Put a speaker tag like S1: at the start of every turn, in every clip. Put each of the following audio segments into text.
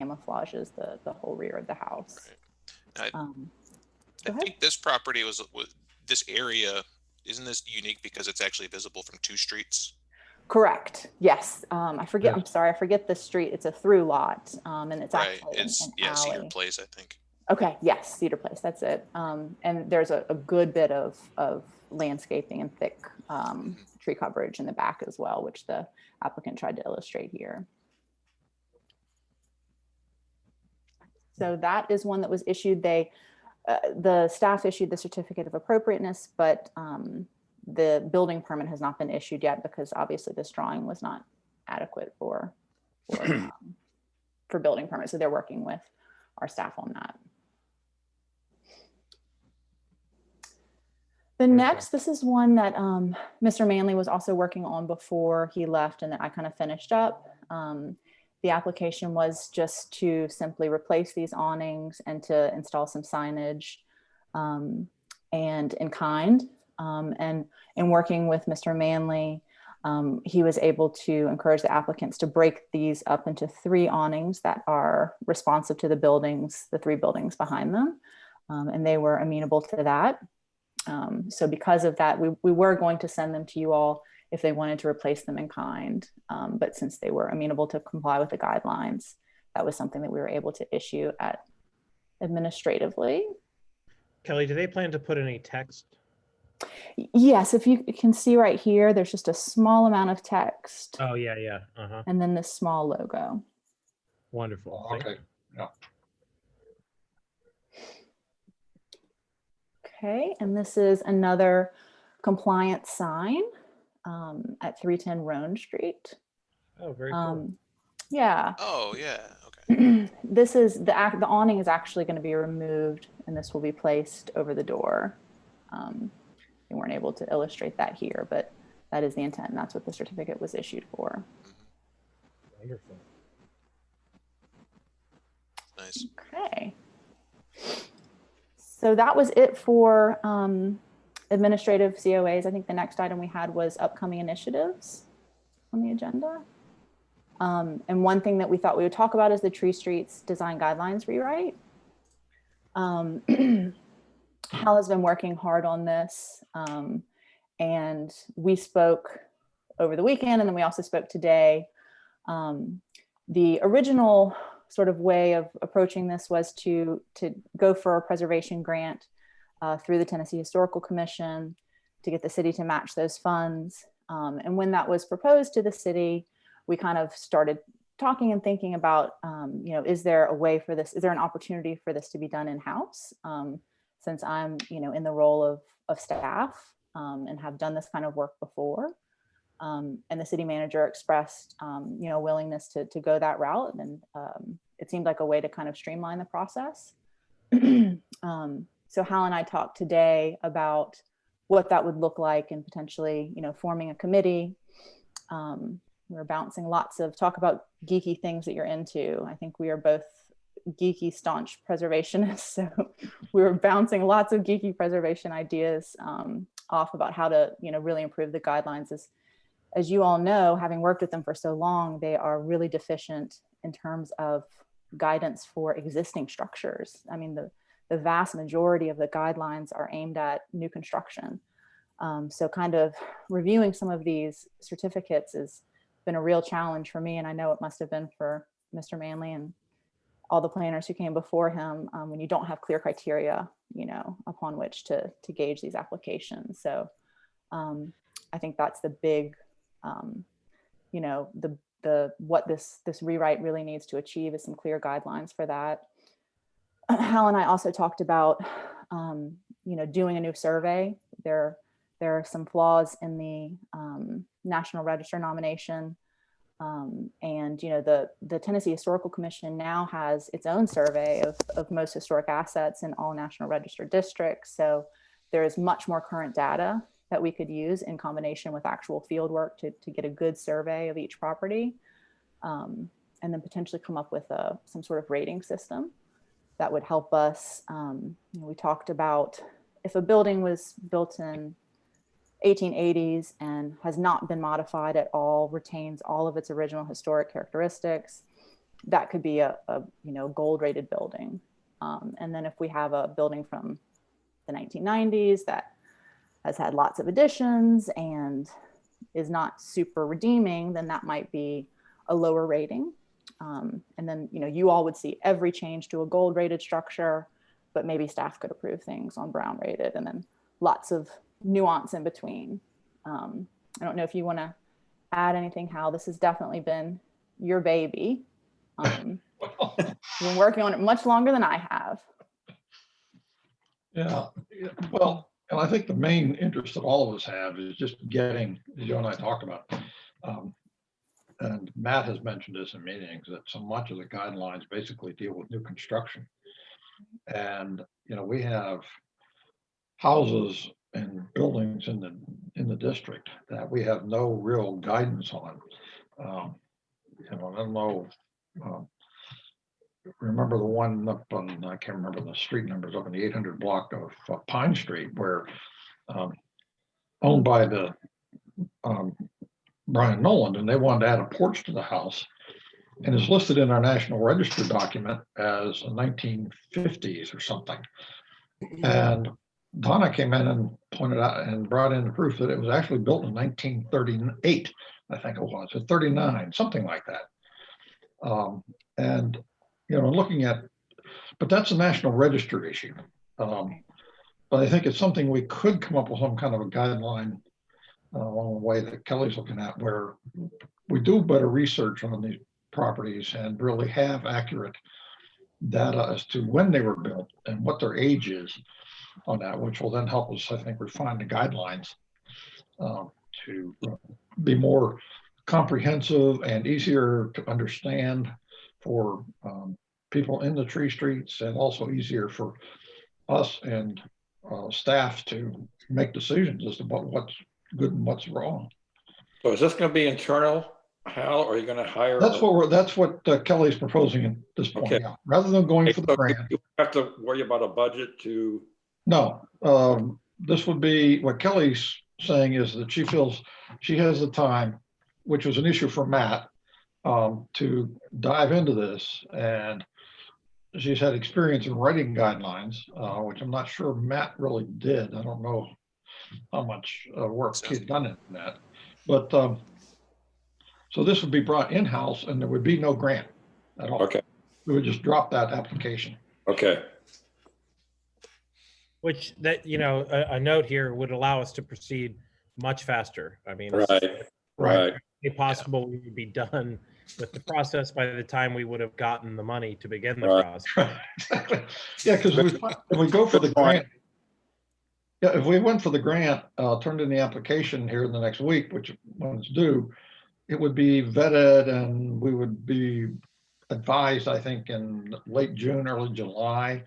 S1: camouflages the whole rear of the house.
S2: Right.
S1: Go
S2: I
S1: ahead.
S2: think this property was this area. Isn't this unique because it's actually visible from 2 streets?
S1: Correct. Yes. I forget. I'm sorry. I forget the street. It's a through lot, and it's
S2: Right.
S1: actually
S2: It's
S1: an
S2: Cedar
S1: alley.
S2: Place, I think.
S1: Okay. Yes, Cedar Place. That's it. And there's a good bit of landscaping and thick tree coverage in the back as well, which the applicant tried to illustrate here. So that is one that was issued. The staff issued the certificate of appropriateness, but the building permit has not been issued yet because obviously this drawing was not adequate for building permit. So they're working with our staff on that. The next, this is one that Mr. Manley was also working on before he left and that I kind of finished up. The application was just to simply replace these awnings and to install some signage and in kind. And in working with Mr. Manley, he was able to encourage the applicants to break these up into 3 awnings that are responsive to the buildings, the 3 buildings behind them. And they were amenable to that. So because of that, we were going to send them to you all if they wanted to replace them in kind. But since they were amenable to comply with the guidelines, that was something that we were able to issue at administratively.
S3: Kelly, do they plan to put any text?
S1: Yes, if you can see right here, there's just a small amount of text.
S3: Oh, yeah.
S1: And then this small logo.
S3: Wonderful.
S4: Okay. Yeah.
S1: Okay, and this is another compliant sign at 310 Roan Street.
S3: Oh, very cool.
S1: Yeah.
S2: Oh, yeah. Okay.
S1: This is the awning is actually going to be removed, and this will be placed over the door. We weren't able to illustrate that here, but that is the intent, and that's what the certificate was issued for.
S3: Wonderful.
S2: Nice.
S1: Okay. So that was it for administrative COAs. I think the next item we had was upcoming initiatives on the agenda. And one thing that we thought we would talk about is the Tree Streets Design Guidelines rewrite. Hal has been working hard on this, and we spoke over the weekend, and then we also spoke today. The original sort of way of approaching this was to go for a preservation grant through the Tennessee Historical Commission to get the city to match those funds. And when that was proposed to the city, we kind of started talking and thinking about, is there a way for this? Is there an opportunity for this to be done in-house? Since I'm, in the role of staff and have done this kind of work before. And the city manager expressed, willingness to go that route. And it seemed like a way to kind of streamline the process. So Hal and I talked today about what that would look like and potentially, forming a committee. We're bouncing lots of talk about geeky things that you're into. I think we are both geeky staunch preservationists. So we were bouncing lots of geeky preservation ideas off about how to, really improve the guidelines. As you all know, having worked with them for so long, they are really deficient in terms of guidance for existing structures. I mean, the vast majority of the guidelines are aimed at new construction. So kind of reviewing some of these certificates has been a real challenge for me. And I know it must have been for Mr. Manley and all the planners who came before him when you don't have clear criteria, upon which to gauge these applications. So I think that's the big, what this rewrite really needs to achieve is some clear guidelines for that. Hal and I also talked about, doing a new survey. There are some flaws in the National Register nomination. And the Tennessee Historical Commission now has its own survey of most historic assets in all National Register districts. So there is much more current data that we could use in combination with actual field work to get a good survey of each property, and then potentially come up with some sort of rating system that would help us. We talked about if a building was built in 1880s and has not been modified at all, retains all of its original historic characteristics, that could be a gold rated building. And then if we have a building from the 1990s that has had lots of additions and is not super redeeming, then that might be a lower rating. And then, you all would see every change to a gold rated structure, but maybe staff could approve things on brown rated, and then lots of nuance in between. I don't know if you want to add anything, Hal. This has definitely been your baby. You've been working on it much longer than I have.
S4: Yeah, well, and I think the main interest that all of us have is just getting, as you and I talked about, and Matt has mentioned this in meetings, that so much of the guidelines basically deal with new construction. And, we have houses and buildings in the district that we have no real guidance on. I don't know. Remember the one up on, I can't remember the street numbers, up in the 800 block of Pine Street, where owned by the Brian Noland, and they wanted to add a porch to the house, and is listed in our National Register document as a 1950s or something. And Donna came in and pointed out and brought in the proof that it was actually built in 1938, I think it was, or 39, something like that. And looking at, but that's a National Register issue. But I think it's something we could come up with some kind of a guideline along the way that Kelly's looking at, where we do better research on these properties and really have accurate data as to when they were built and what their age is on that, which will then help us, I think, refine the guidelines to be more comprehensive and easier to understand for people in the tree streets, and also easier for us and staff to make decisions as to what's good and what's wrong.
S5: So is this going to be internal, Hal, or are you going to hire?
S4: That's what Kelly's proposing at this point.
S5: Okay.
S4: Yeah. Rather than going for the grant.
S5: You have to worry about a budget to.
S4: No, this would be what Kelly's saying is that she feels she has the time, which was an issue for Matt, to dive into this, and she's had experience in writing guidelines, which I'm not sure Matt really did. I don't know how much work he's done in that, but so this would be brought in-house, and there would be no grant at all.
S5: Okay.
S4: We would just drop that application.
S5: Okay.
S3: Which a note here would allow us to proceed much faster. I mean,
S5: Right.
S3: It's possible we would be done with the process by the time we would have gotten the money to begin the
S5: Right.
S3: process.
S4: Exactly. Yeah, because if we go for the grant, if we went for the grant, turned in the application here in the next week, which when it's due, it would be vetted, and we would be advised, I think, in late June, early July,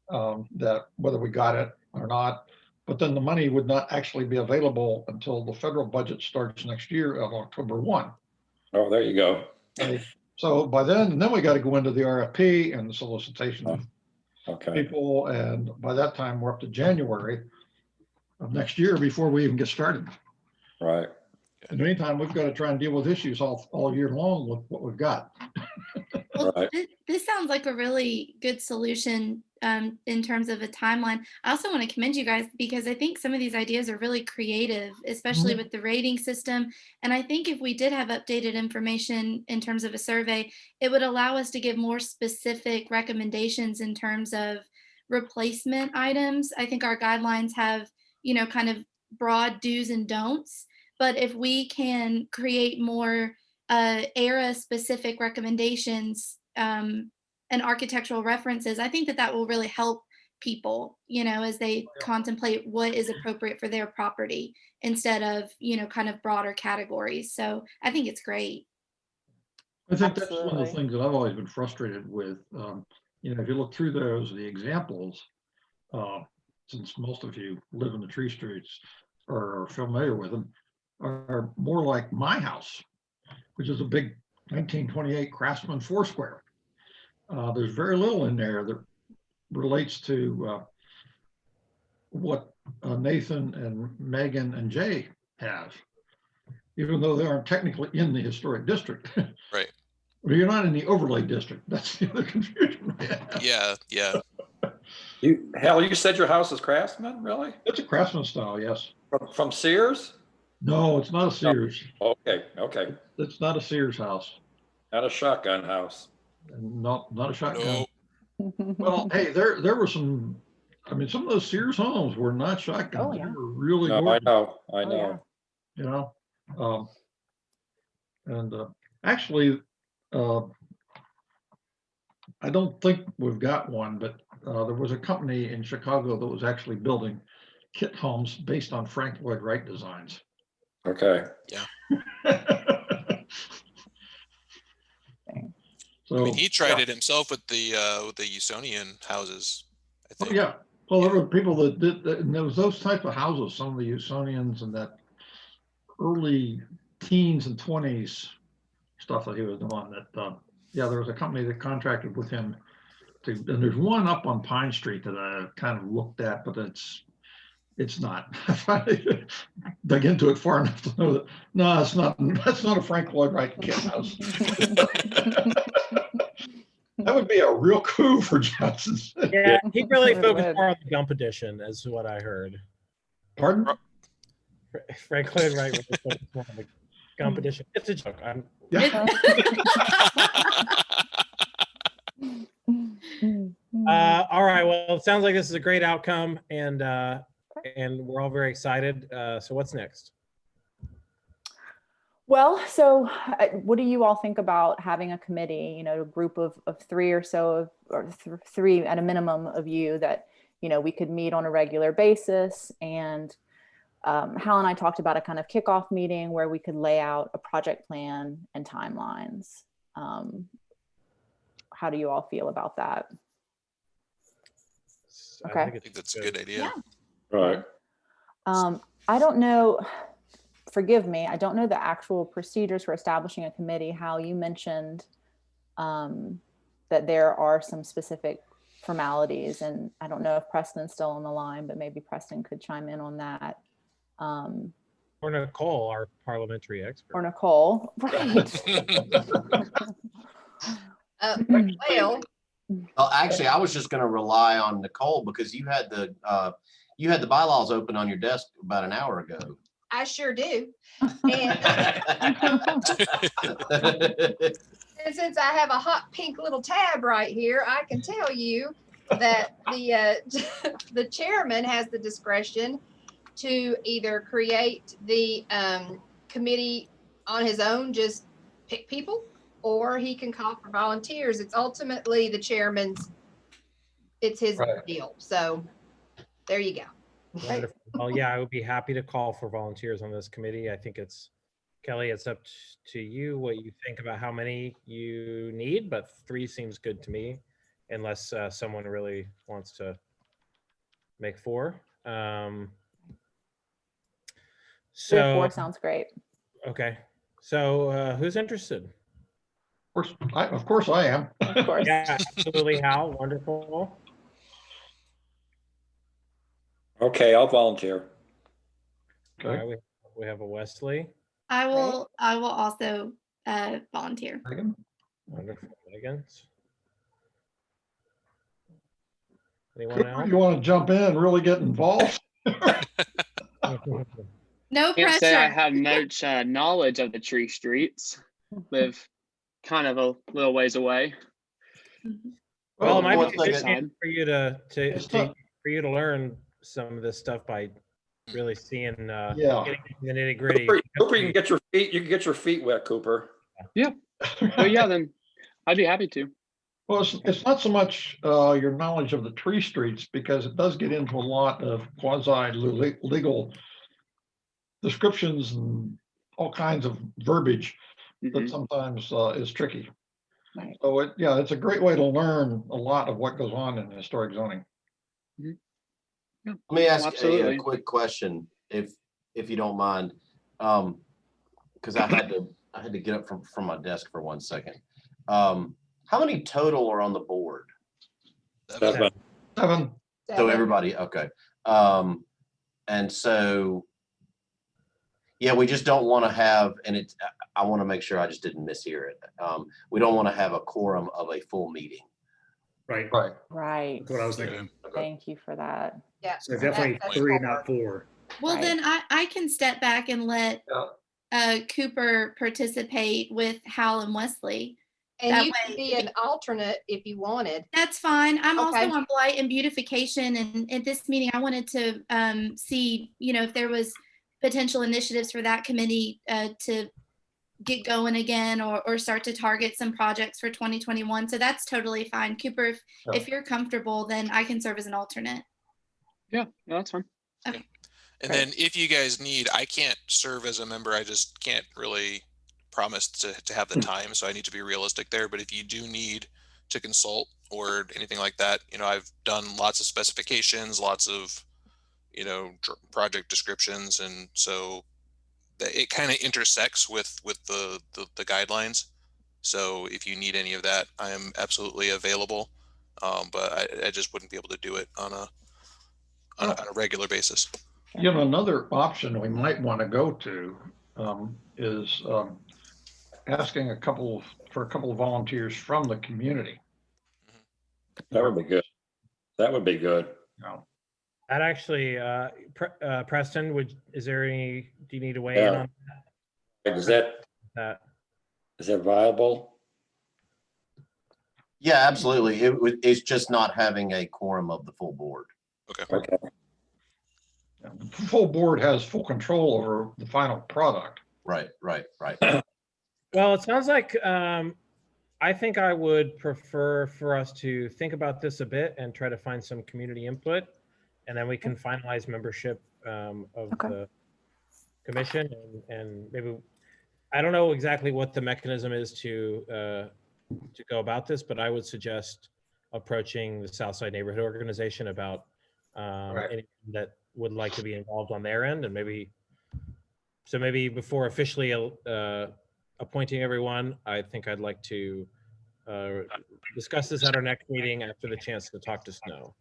S4: that whether we got it or not. But then the money would not actually be available until the federal budget starts next year on October 1.
S5: Oh, there you go.
S4: Okay. So by then we got to go into the RFP and the solicitation of
S5: Okay.
S4: people, and by that time we're up to January of next year before we even get started.
S5: Right.
S4: In the meantime, we've got to try and deal with issues all year long with what we've got.
S6: Well,
S5: Right.
S6: this sounds like a really good solution in terms of a timeline. I also want to commend you guys, because I think some of these ideas are really creative, especially with the rating system. And I think if we did have updated information in terms of a survey, it would allow us to give more specific recommendations in terms of replacement items. I think our guidelines have, kind of broad do's and don'ts. But if we can create more era specific recommendations and architectural references, I think that will really help people, as they contemplate what is appropriate for their property, instead of, kind of broader categories. So I think it's great.
S4: I think that's one of
S1: Absolutely.
S4: the things that I've always been frustrated with. If you look through the examples, since most of you live in the tree streets or are familiar with them, are more like my house, which is a big 1928 Craftsman Foursquare. There's very little in there that relates to what Nathan and Megan and Jay have, even though they aren't technically in the historic district.
S2: Right.
S4: Well, you're not in the overlay district. That's the other confusion we have.
S2: Yeah, yeah.
S5: Hal, you said your house is Craftsman, really?
S4: It's a craftsman style, yes.
S5: From Sears?
S4: No, it's not a Sears.
S5: Okay, okay.
S4: It's not a Sears house.
S5: Not a shotgun house.
S4: And not a shotgun.
S2: No.
S4: Well, hey, there were some, I mean, some of those Sears homes were not shotguns.
S1: Oh,
S4: They
S1: yeah.
S4: were really
S5: No, I
S4: gorgeous,
S5: know, I
S1: Oh,
S5: know.
S4: you know? And actually, I don't think we've got one, but there was a company in Chicago that was actually building kit homes based on Frank Lloyd Wright designs.
S5: Okay.
S4: So,
S2: I mean, he tried
S4: yeah.
S2: it himself with the Usonian houses, I
S4: Oh,
S2: think.
S4: yeah. Well, there were people that did, and there was those type of houses, some of the Usonians and that early teens and 20s stuff that he was doing that, yeah, there was a company that contracted with him to, and there's one up on Pine Street that I kind of looked at, but it's not. I finally dug into it far enough to know that, no, it's not, that's not a Frank Lloyd Wright kit house. That would be a real coup for Johnson City.
S3: Yeah, he really
S1: It
S3: focused
S1: would.
S3: more on the Gump edition, is what I heard.
S4: Pardon?
S3: Frank Lloyd Wright really focused more on the Gump edition. It's a joke.
S4: Yeah.
S3: All right. Well, it sounds like this is a great outcome, and we're all very excited. So what's next?
S1: Well, so what do you all think about having a committee, you know, a group of three or so, or three at a minimum of you that, you know, we could meet on a regular basis? And Hal and I talked about a kind of kickoff meeting where we could lay out a project plan and timelines. How do you all feel about that? Okay.
S2: I think that's a good idea.
S5: Right.
S1: I don't know, forgive me, I don't know the actual procedures for establishing a committee. Hal, you mentioned that there are some specific formalities, and I don't know if Preston's still on the line, but maybe Preston could chime in on that.
S3: Or Nicole, our parliamentary expert.
S1: Or Nicole, right?
S7: Well, actually, I was just going to rely on Nicole because you had the bylaws open on your desk about an hour ago.
S8: I sure do. And since I have a hot pink little tab right here, I can tell you that the chairman has the discretion to either create the committee on his own, just pick people, or he can call for volunteers. It's ultimately the chairman's, it's his
S4: Right.
S8: deal. So there you go.
S3: Wonderful. Well, yeah, I would be happy to call for volunteers on this committee. I think it's, Kelly, it's up to you what you think about how many you need, but 3 seems good to me, unless someone really wants to make 4.
S1: 3 or
S3: So,
S1: 4 sounds great.
S3: okay. So who's interested?
S4: Of course I am.
S1: Of course.
S3: Yeah, absolutely, Hal. Wonderful.
S5: Okay, I'll volunteer.
S3: All
S4: Okay.
S3: right, we have a Wesley.
S6: I will also volunteer.
S4: Megan?
S3: Wonderful. Megan. Anyone
S4: Cooper,
S3: else?
S4: you want to jump in and really get involved?
S6: No
S9: Can't say I
S6: pressure.
S9: have much knowledge of the tree streets. Live kind of a little ways away.
S3: Well, it might
S7: one
S3: be a good
S7: second.
S3: chance for you to
S4: It's
S3: learn some of this stuff by really seeing
S4: Yeah.
S3: getting into the nitty gritty.
S5: Cooper, you can get your feet wet, Cooper.
S9: Oh yeah, then I'd be happy to.
S4: Well, it's not so much your knowledge of the tree streets, because it does get into a lot of quasi-legal descriptions and all kinds of verbiage that
S9: Mhm.
S4: sometimes is tricky.
S1: Right.
S4: So it's a great way to learn a lot of what goes on in historic zoning.
S9: Yeah.
S7: Let me ask
S9: Absolutely.
S7: a quick question, if you don't mind, because I had to get up from my desk for 1 second. How many total are on the board?
S5: That's fine.
S4: 7.
S7: So everybody, okay. And so, yeah, we just don't want to have, and I want to make sure I just didn't mishear it. We don't want to have a quorum of a full meeting.
S10: Right.
S4: Right.
S1: Right.
S10: That's what I was thinking.
S1: Thank you for that.
S8: Yeah.
S10: So definitely
S8: that's
S10: 3,
S8: hard.
S10: not 4.
S6: Well,
S1: Right.
S6: then I can step back and let Cooper participate with Hal and Wesley.
S8: And
S6: That
S8: you
S6: way-
S8: could be an alternate if you wanted.
S6: That's fine. I'm
S8: Okay.
S6: also on blight and beautification, and at this meeting, I wanted to see, if there was potential initiatives for that committee to get going again, or start to target some projects for 2021. So that's totally fine. Cooper, if you're comfortable, then I can serve as an alternate.
S9: Yeah, no, that's fine.
S2: And then if you guys need, I can't serve as a member. I just can't really promise to have the time. So I need to be realistic there. But if you do need to consult or anything like that, I've done lots of specifications, lots of, project descriptions. And so it kind of intersects with the guidelines. So if you need any of that, I am absolutely available. But I just wouldn't be able to do it on a regular basis.
S4: Another option we might want to go to is asking for a couple of volunteers from the community.
S5: That would be good. That would be good.
S3: That actually, Preston, do you need to weigh in on
S5: Is that
S3: that?
S5: viable?
S7: Yeah, absolutely. It's just not having a quorum of the full board.
S5: Okay.
S4: The full board has full control over the final product.
S7: Right.
S3: Well, it sounds like I think I would prefer for us to think about this a bit and try to find some community input, and then we can finalize membership of the commission, and maybe I don't know exactly what the mechanism is to go about this, but I would suggest approaching the Southside Neighborhood Organization about anything that would like to be involved on their end, and maybe before officially appointing everyone, I think I'd like to discuss this at our next meeting after the chance to talk to Snow.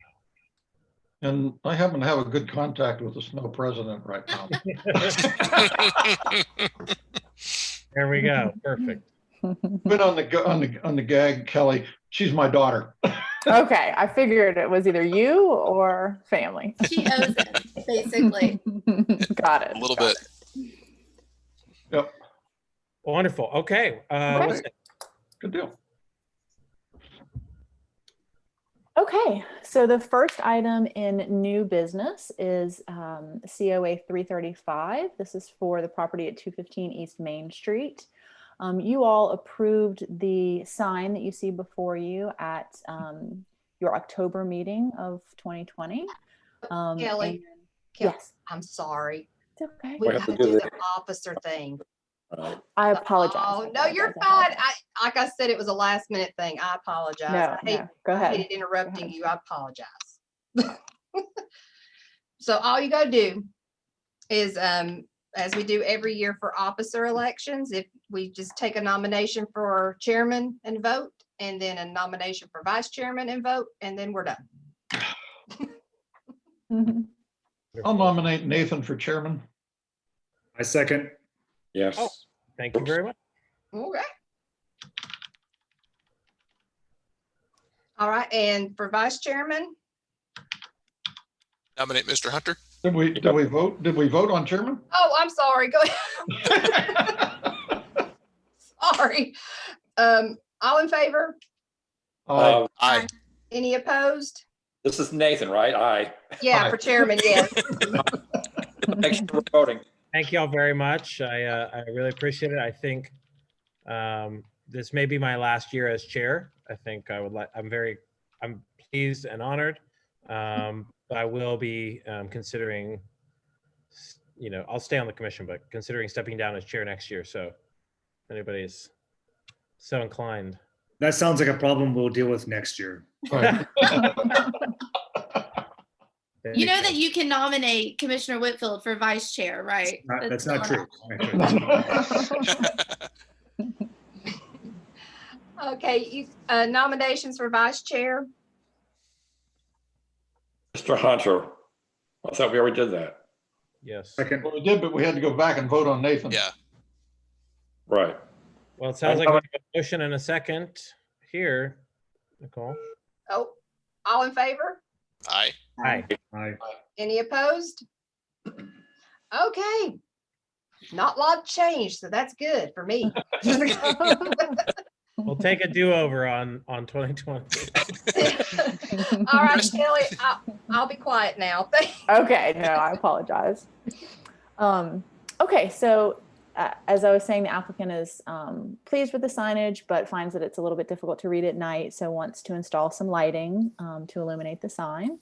S4: And I happen to have a good contact with the Snow president right now.
S3: There we go. Perfect.
S4: But on the gag, Kelly, she's my daughter.
S1: Okay, I figured it was either you or family.
S6: She owes it, basically.
S1: Got it.
S2: A little bit.
S4: Yep.
S3: Wonderful. Okay.
S4: Good deal.
S1: Okay, so the first item in new business is COA 335. This is for the property at 215 East Main Street. You all approved the sign that you see before you at your October meeting of 2020.
S8: Kelly,
S1: yes,
S8: I'm sorry.
S1: it's okay.
S8: We got to do the officer thing.
S1: I apologize.
S8: Oh, no, you're fine. Like I said, it was a last minute thing. I apologize.
S1: No, go
S8: I
S1: ahead.
S8: hated interrupting you. I apologize. So all you gotta do is, as we do every year for officer elections, if we just take a nomination for chairman and vote, and then a nomination for vice chairman and vote, and then we're done.
S4: I'll nominate Nathan for chairman.
S10: I second.
S5: Yes.
S3: Oh, thank you very much.
S8: Okay. All right, and for vice chairman,
S2: Nominate Mr. Hunter.
S4: Did we vote? Did we vote on chairman?
S8: oh, I'm sorry, go ahead. Sorry. All in favor?
S2: Aye.
S8: Any opposed?
S5: This is Nathan, right? Aye.
S8: Yeah,
S4: Aye.
S8: for chairman, yes.
S5: Thanks for voting.
S3: Thank you all very much. I really appreciate it. I think this may be my last year as chair. I think I'm pleased and honored. But I will be considering, I'll stay on the commission, but considering stepping down as chair next year. So if anybody's so inclined.
S10: That sounds like a problem we'll deal with next year.
S4: Right.
S6: You know that you can nominate Commissioner Whitfield for vice chair, right?
S10: That's not true.
S8: Okay, nominations for vice chair.
S5: Mr. Hunter. I thought we already did that.
S3: Yes.
S10: Second.
S4: Well, we did, but we had to go back and vote on Nathan.
S2: Yeah.
S5: Right.
S3: Well, it sounds like we have a motion and a second here, Nicole.
S8: Oh, all in favor?
S2: Aye.
S3: Aye.
S10: Aye.
S8: Any opposed? Okay. Not a lot changed, so that's good for me.
S3: We'll take a do-over on 2020.
S8: All right, Kelly, I'll be quiet now.
S1: Okay, no, I apologize. Okay, so as I was saying, the applicant is pleased with the signage, but finds that it's a little bit difficult to read at night, so wants to install some lighting to illuminate the sign.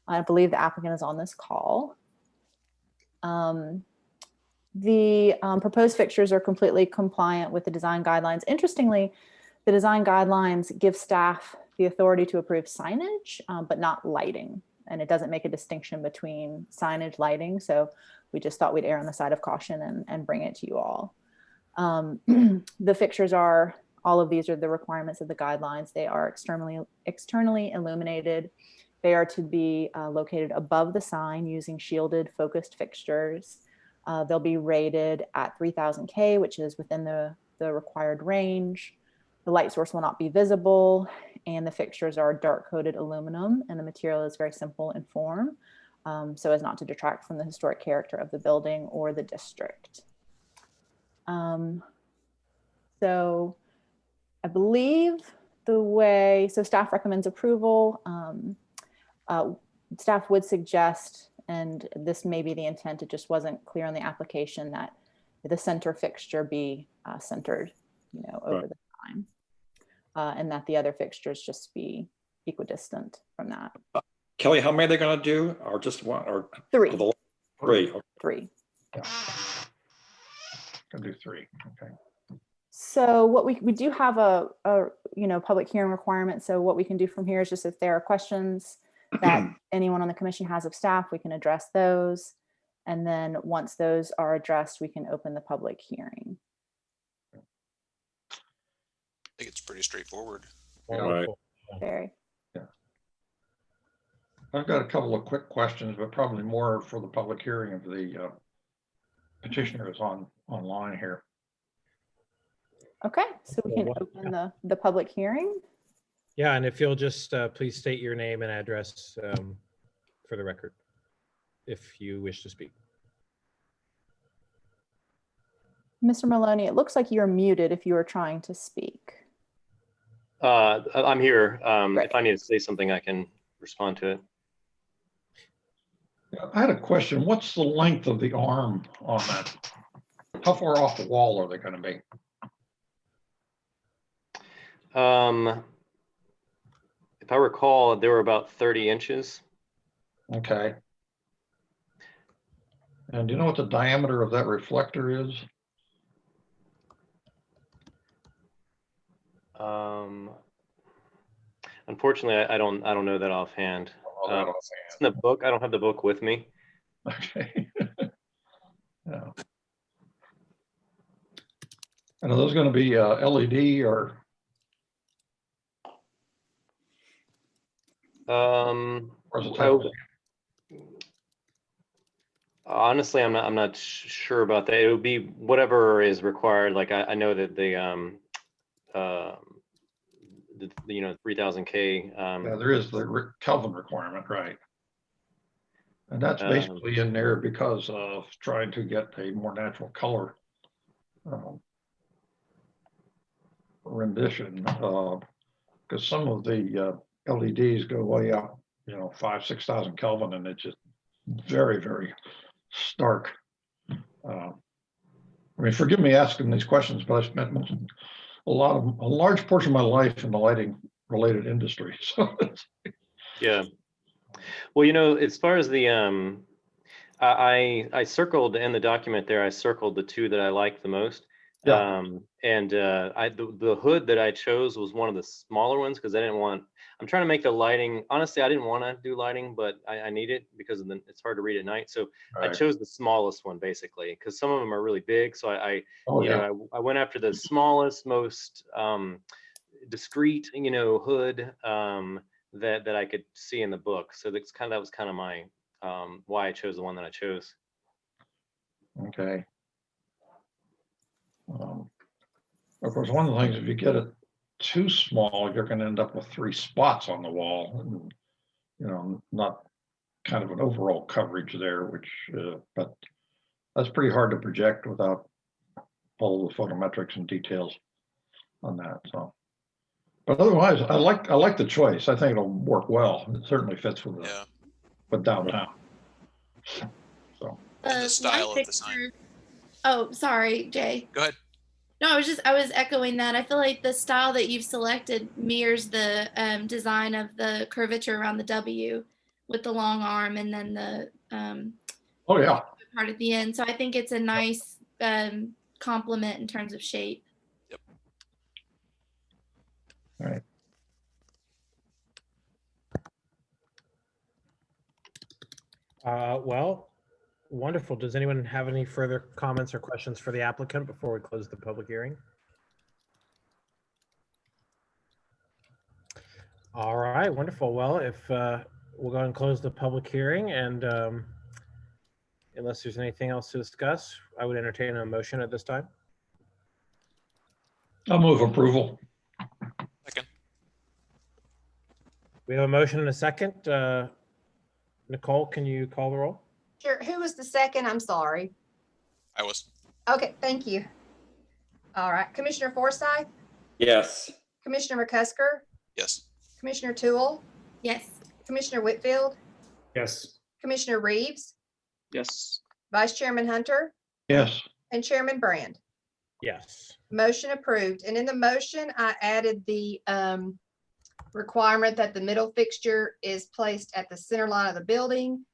S1: I believe the applicant is on this call. The proposed fixtures are completely compliant with the design guidelines. Interestingly, the design guidelines give staff the authority to approve signage, but not lighting. And it doesn't make a distinction between signage, lighting. So we just thought we'd err on the side of caution and bring it to you all. The fixtures are, all of these are the requirements of the guidelines. They are externally illuminated. They are to be located above the sign using shielded focused fixtures. They'll be rated at 3000 K, which is within the required range. The light source will not be visible, and the fixtures are dark coated aluminum, and the material is very simple in form, so as not to detract from the historic character of the building or the district. So I believe so staff recommends approval. Staff would suggest, and this may be the intent, it just wasn't clear on the application, that the center fixture be centered, over the sign, and that the other fixtures just be equidistant from that.
S5: Kelly, how many are they going to do, or just one, or
S1: Three.
S5: Three.
S1: Three.
S4: Yeah. Can do three. Okay.
S1: So what we do have a public hearing requirement. So what we can do from here is just, if there are questions that anyone on the commission has of staff, we can address those. And then once those are addressed, we can open the public hearing.
S2: I think it's pretty straightforward.
S3: Wonderful.
S1: Very.
S4: Yeah. I've got a couple of quick questions, but probably more for the public hearing if the petitioner is online here.
S1: Okay, so we can open the public hearing.
S3: Yeah, and if you'll just please state your name and address for the record, if you wish to speak.
S1: Mr. Maloney, it looks like you're muted if you are trying to speak.
S11: I'm here.
S1: Great.
S11: If I need to say something, I can respond to it.
S4: I had a question. What's the length of the arm on that? How far off the wall are they going to be?
S11: If I recall, they were about 30 inches.
S4: Okay. And do you know what the diameter of that reflector is?
S11: Unfortunately, I don't know that offhand. It's in the book. I don't have the book with me.
S4: Okay. Yeah. And are those going to be LED or? Or is it
S11: honestly, I'm not sure about that. It would be whatever is required. Like I know that the 3000 K.
S4: Yeah, there is the Kelvin requirement, right? And that's basically in there because of trying to get a more natural color rendition. Because some of the LEDs go way up, 5,000 to 6,000 Kelvin, and it's just very, very stark. I mean, forgive me asking these questions, but I spent a large portion of my life in the lighting related industry. So
S11: yeah. Well, as far as the I circled in the document there, I circled the two that I liked the most.
S4: Yeah.
S11: The hood that I chose was one of the smaller ones because I'm trying to make the lighting, honestly, I didn't want to do lighting, but I need it because it's hard to read at night. So I chose the smallest one basically, because some of them are really big. So I went after the smallest, most discreet, hood that I could see in the book. So that was kind of my why I chose the one that I chose.
S4: Okay. Of course, one of the things, if you get it too small, you're going to end up with 3 spots on the wall, and, you know, not kind of an overall coverage there, which, but that's pretty hard to project without all the photometrics and details on that. So, but otherwise, I like the choice. I think it'll work well. It certainly fits with
S2: Yeah.
S4: with downtown. So,
S2: And the style
S6: light
S2: of the sign.
S6: fixture- Oh, sorry, Jay.
S2: Go ahead.
S6: No, I was echoing that. I feel like the style that you've selected mirrors the design of the curvature around the W with the long arm and then the
S4: oh yeah,
S6: part at the end. So I think it's a nice complement in terms of shape.
S2: Yep.
S4: all right.
S3: Well, wonderful. Does anyone have any further comments or questions for the applicant before we close the public hearing? All right, wonderful. Well, if we'll go and close the public hearing, and unless there's anything else to discuss, I would entertain a motion at this time.
S4: I'll move approval.
S2: Second.
S3: We have a motion and a second. Nicole, can you call the roll?
S8: Sure. Who was the second? I'm sorry.
S2: I was.
S8: Okay, thank you. All right. Commissioner Forsyth,
S5: Yes.
S8: Commissioner McCusker,
S2: Yes.
S8: Commissioner Toole,
S6: Yes.
S8: Commissioner Whitfield,
S10: Yes.
S8: Commissioner Reeves,
S9: Yes.
S8: Vice Chairman Hunter,
S4: Yes.
S8: and Chairman Brand.
S3: Yes.
S8: Motion approved. And in the motion, I added the requirement that the middle fixture is placed at the center line of the building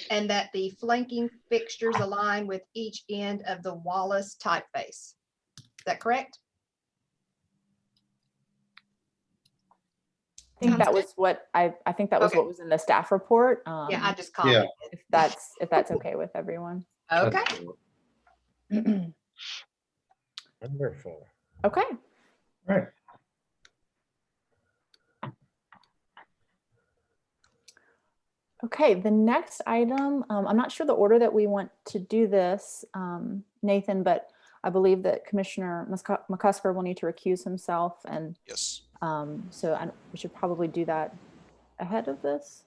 S8: and that the flanking fixtures align with each end of the Wallace typeface. Is that correct?
S1: I think
S8: Sounds
S1: that
S8: good.
S1: was what I think that was
S8: Okay.
S1: what was in the staff report.
S8: Yeah, I just commented.
S1: if that's okay with everyone.
S8: Okay.
S3: Wonderful.
S1: Okay.
S4: Right.
S1: Okay, the next item, I'm not sure the order that we want to do this, Nathan, but I believe that Commissioner McCusker will need to recuse himself, and
S2: Yes.
S1: so we should probably do that ahead of this.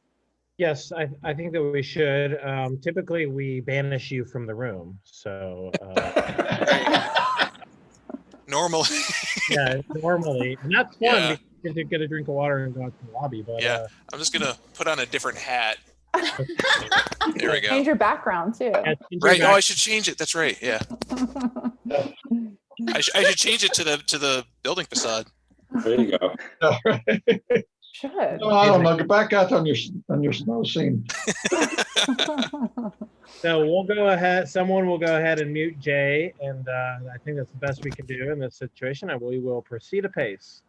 S3: Yes, I think that we should. Typically, we banish you from the room. So,
S2: Normally.
S3: yeah, normally. And that's fun
S2: Yeah.
S3: because you get to get a drink of water and go out to the lobby. But
S2: Yeah. I'm just gonna put on a different hat. There we go.
S1: Change your background too.
S3: yeah, change your
S2: Right. Oh,
S3: back-
S2: I should change it. That's right. Yeah. I should change it to the building facade.
S5: There you go.
S1: Should.
S4: No, I don't know. Get back out on your snow scene.
S3: So we'll go ahead. Someone will go ahead and mute Jay, and I think that's the best we can do in this situation, and we will proceed apace.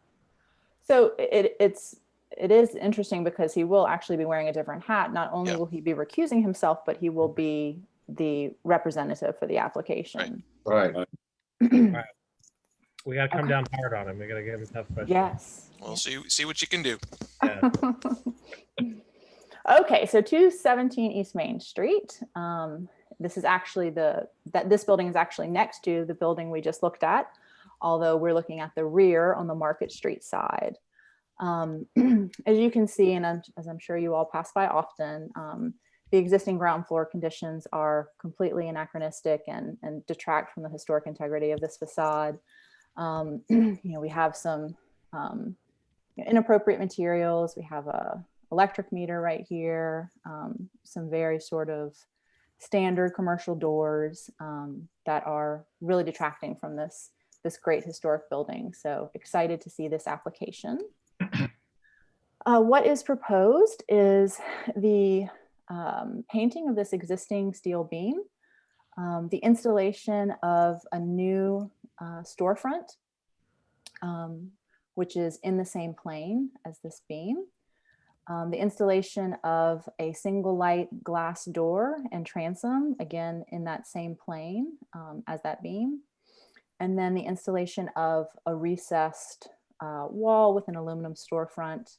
S1: So it is interesting because he will actually be wearing a different hat. Not only
S2: Yeah.
S1: will he be recusing himself, but he will be the representative for the application.
S4: Right.
S3: We got to come
S1: Okay.
S3: down hard on him. We got to give him tough questions.
S1: Yes.
S2: Well, see what you can do.
S3: Yeah.
S1: Okay, so 217 East Main Street. This is actually this building is actually next to the building we just looked at, although we're looking at the rear on the Market Street side. As you can see, and as I'm sure you all pass by often, the existing ground floor conditions are completely anachronistic and detract from the historic integrity of this facade. We have some inappropriate materials. We have a electric meter right here, some very sort of standard commercial doors that are really detracting from this great historic building. So excited to see this application. What is proposed is the painting of this existing steel beam, the installation of a new storefront, which is in the same plane as this beam, the installation of a single light glass door and transom, again in that same plane as that beam, and then the installation of a recessed wall with an aluminum storefront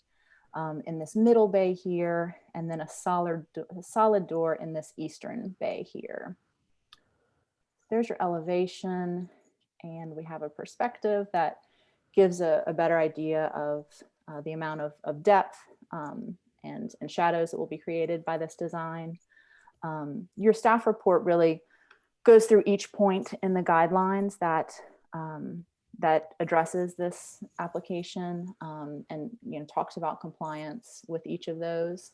S1: in this middle bay here, and then a solid door in this eastern bay here. There's your elevation. and we have a perspective that gives a better idea of the amount of depth and shadows that will be created by this design. Your staff report really goes through each point in the guidelines that that addresses this application and talks about compliance with each of those.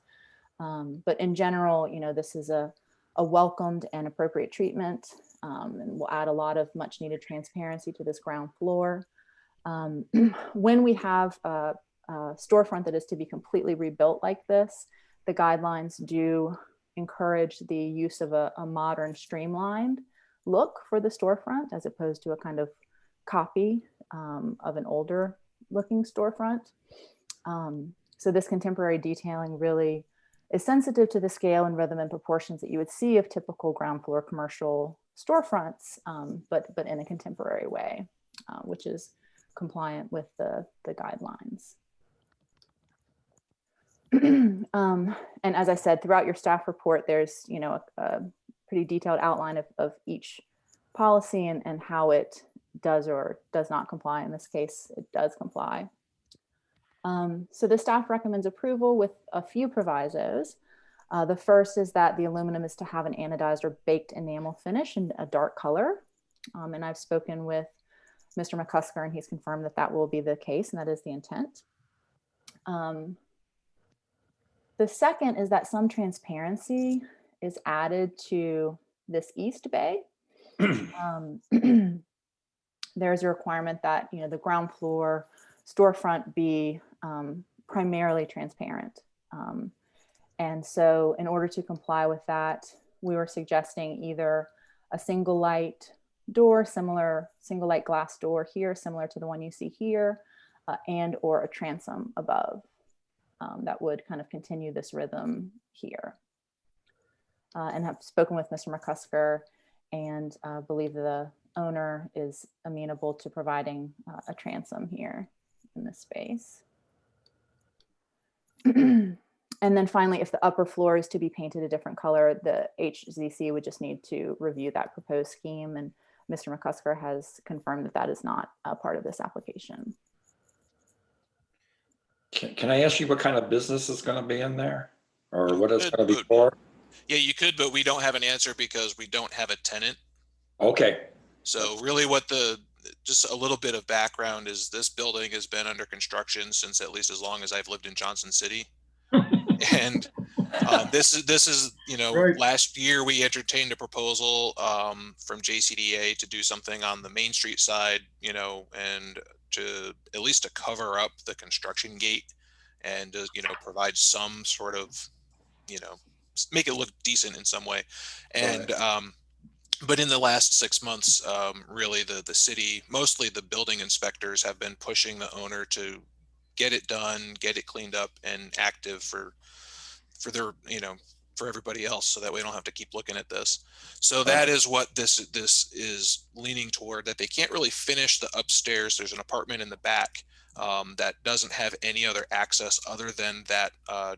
S1: But in general, this is a welcomed and appropriate treatment, and will add a lot of much needed transparency to this ground floor. When we have a storefront that is to be completely rebuilt like this, the guidelines do encourage the use of a modern, streamlined look for the storefront, as opposed to a kind of copy of an older looking storefront. So this contemporary detailing really is sensitive to the scale and rhythm and proportions that you would see of typical ground floor commercial storefronts, but in a contemporary way, which is compliant with the guidelines. And as I said, throughout your staff report, there's a pretty detailed outline of each policy and how it does or does not comply. In this case, it does comply. So the staff recommends approval with a few provisos. The first is that the aluminum is to have an anodized or baked enamel finish in a dark color. And I've spoken with Mr. McCusker, and he's confirmed that that will be the case, and that is the intent. The second is that some transparency is added to this east bay. There's a requirement that the ground floor storefront be primarily transparent. And so in order to comply with that, we were suggesting either a single light door, single light glass door here, similar to the one you see here, and or a transom above that would kind of continue this rhythm here. And have spoken with Mr. McCusker, and believe the owner is amenable to providing a transom here in this space. And then finally, if the upper floor is to be painted a different color, the HZC would just need to review that proposed scheme. And Mr. McCusker has confirmed that that is not a part of this application.
S5: Can I ask you what kind of business is going to be in there, or what it's going to be for?
S2: Yeah, you could, but we don't have an answer because we don't have a tenant.
S5: Okay.
S2: So really just a little bit of background is this building has been under construction since at least as long as I've lived in Johnson City. And this is
S10: Right.
S2: Last year we entertained a proposal from JCDA to do something on the Main Street side, and to at least to cover up the construction gate and to, provide some sort of, make it look decent in some way. And but in the last 6 months, really the city, mostly the building inspectors, have been pushing the owner to get it done, get it cleaned up and active for their, for everybody else, so that we don't have to keep looking at this. So that is what this is leaning toward, that they can't really finish the upstairs. There's an apartment in the back that doesn't have any other access other than that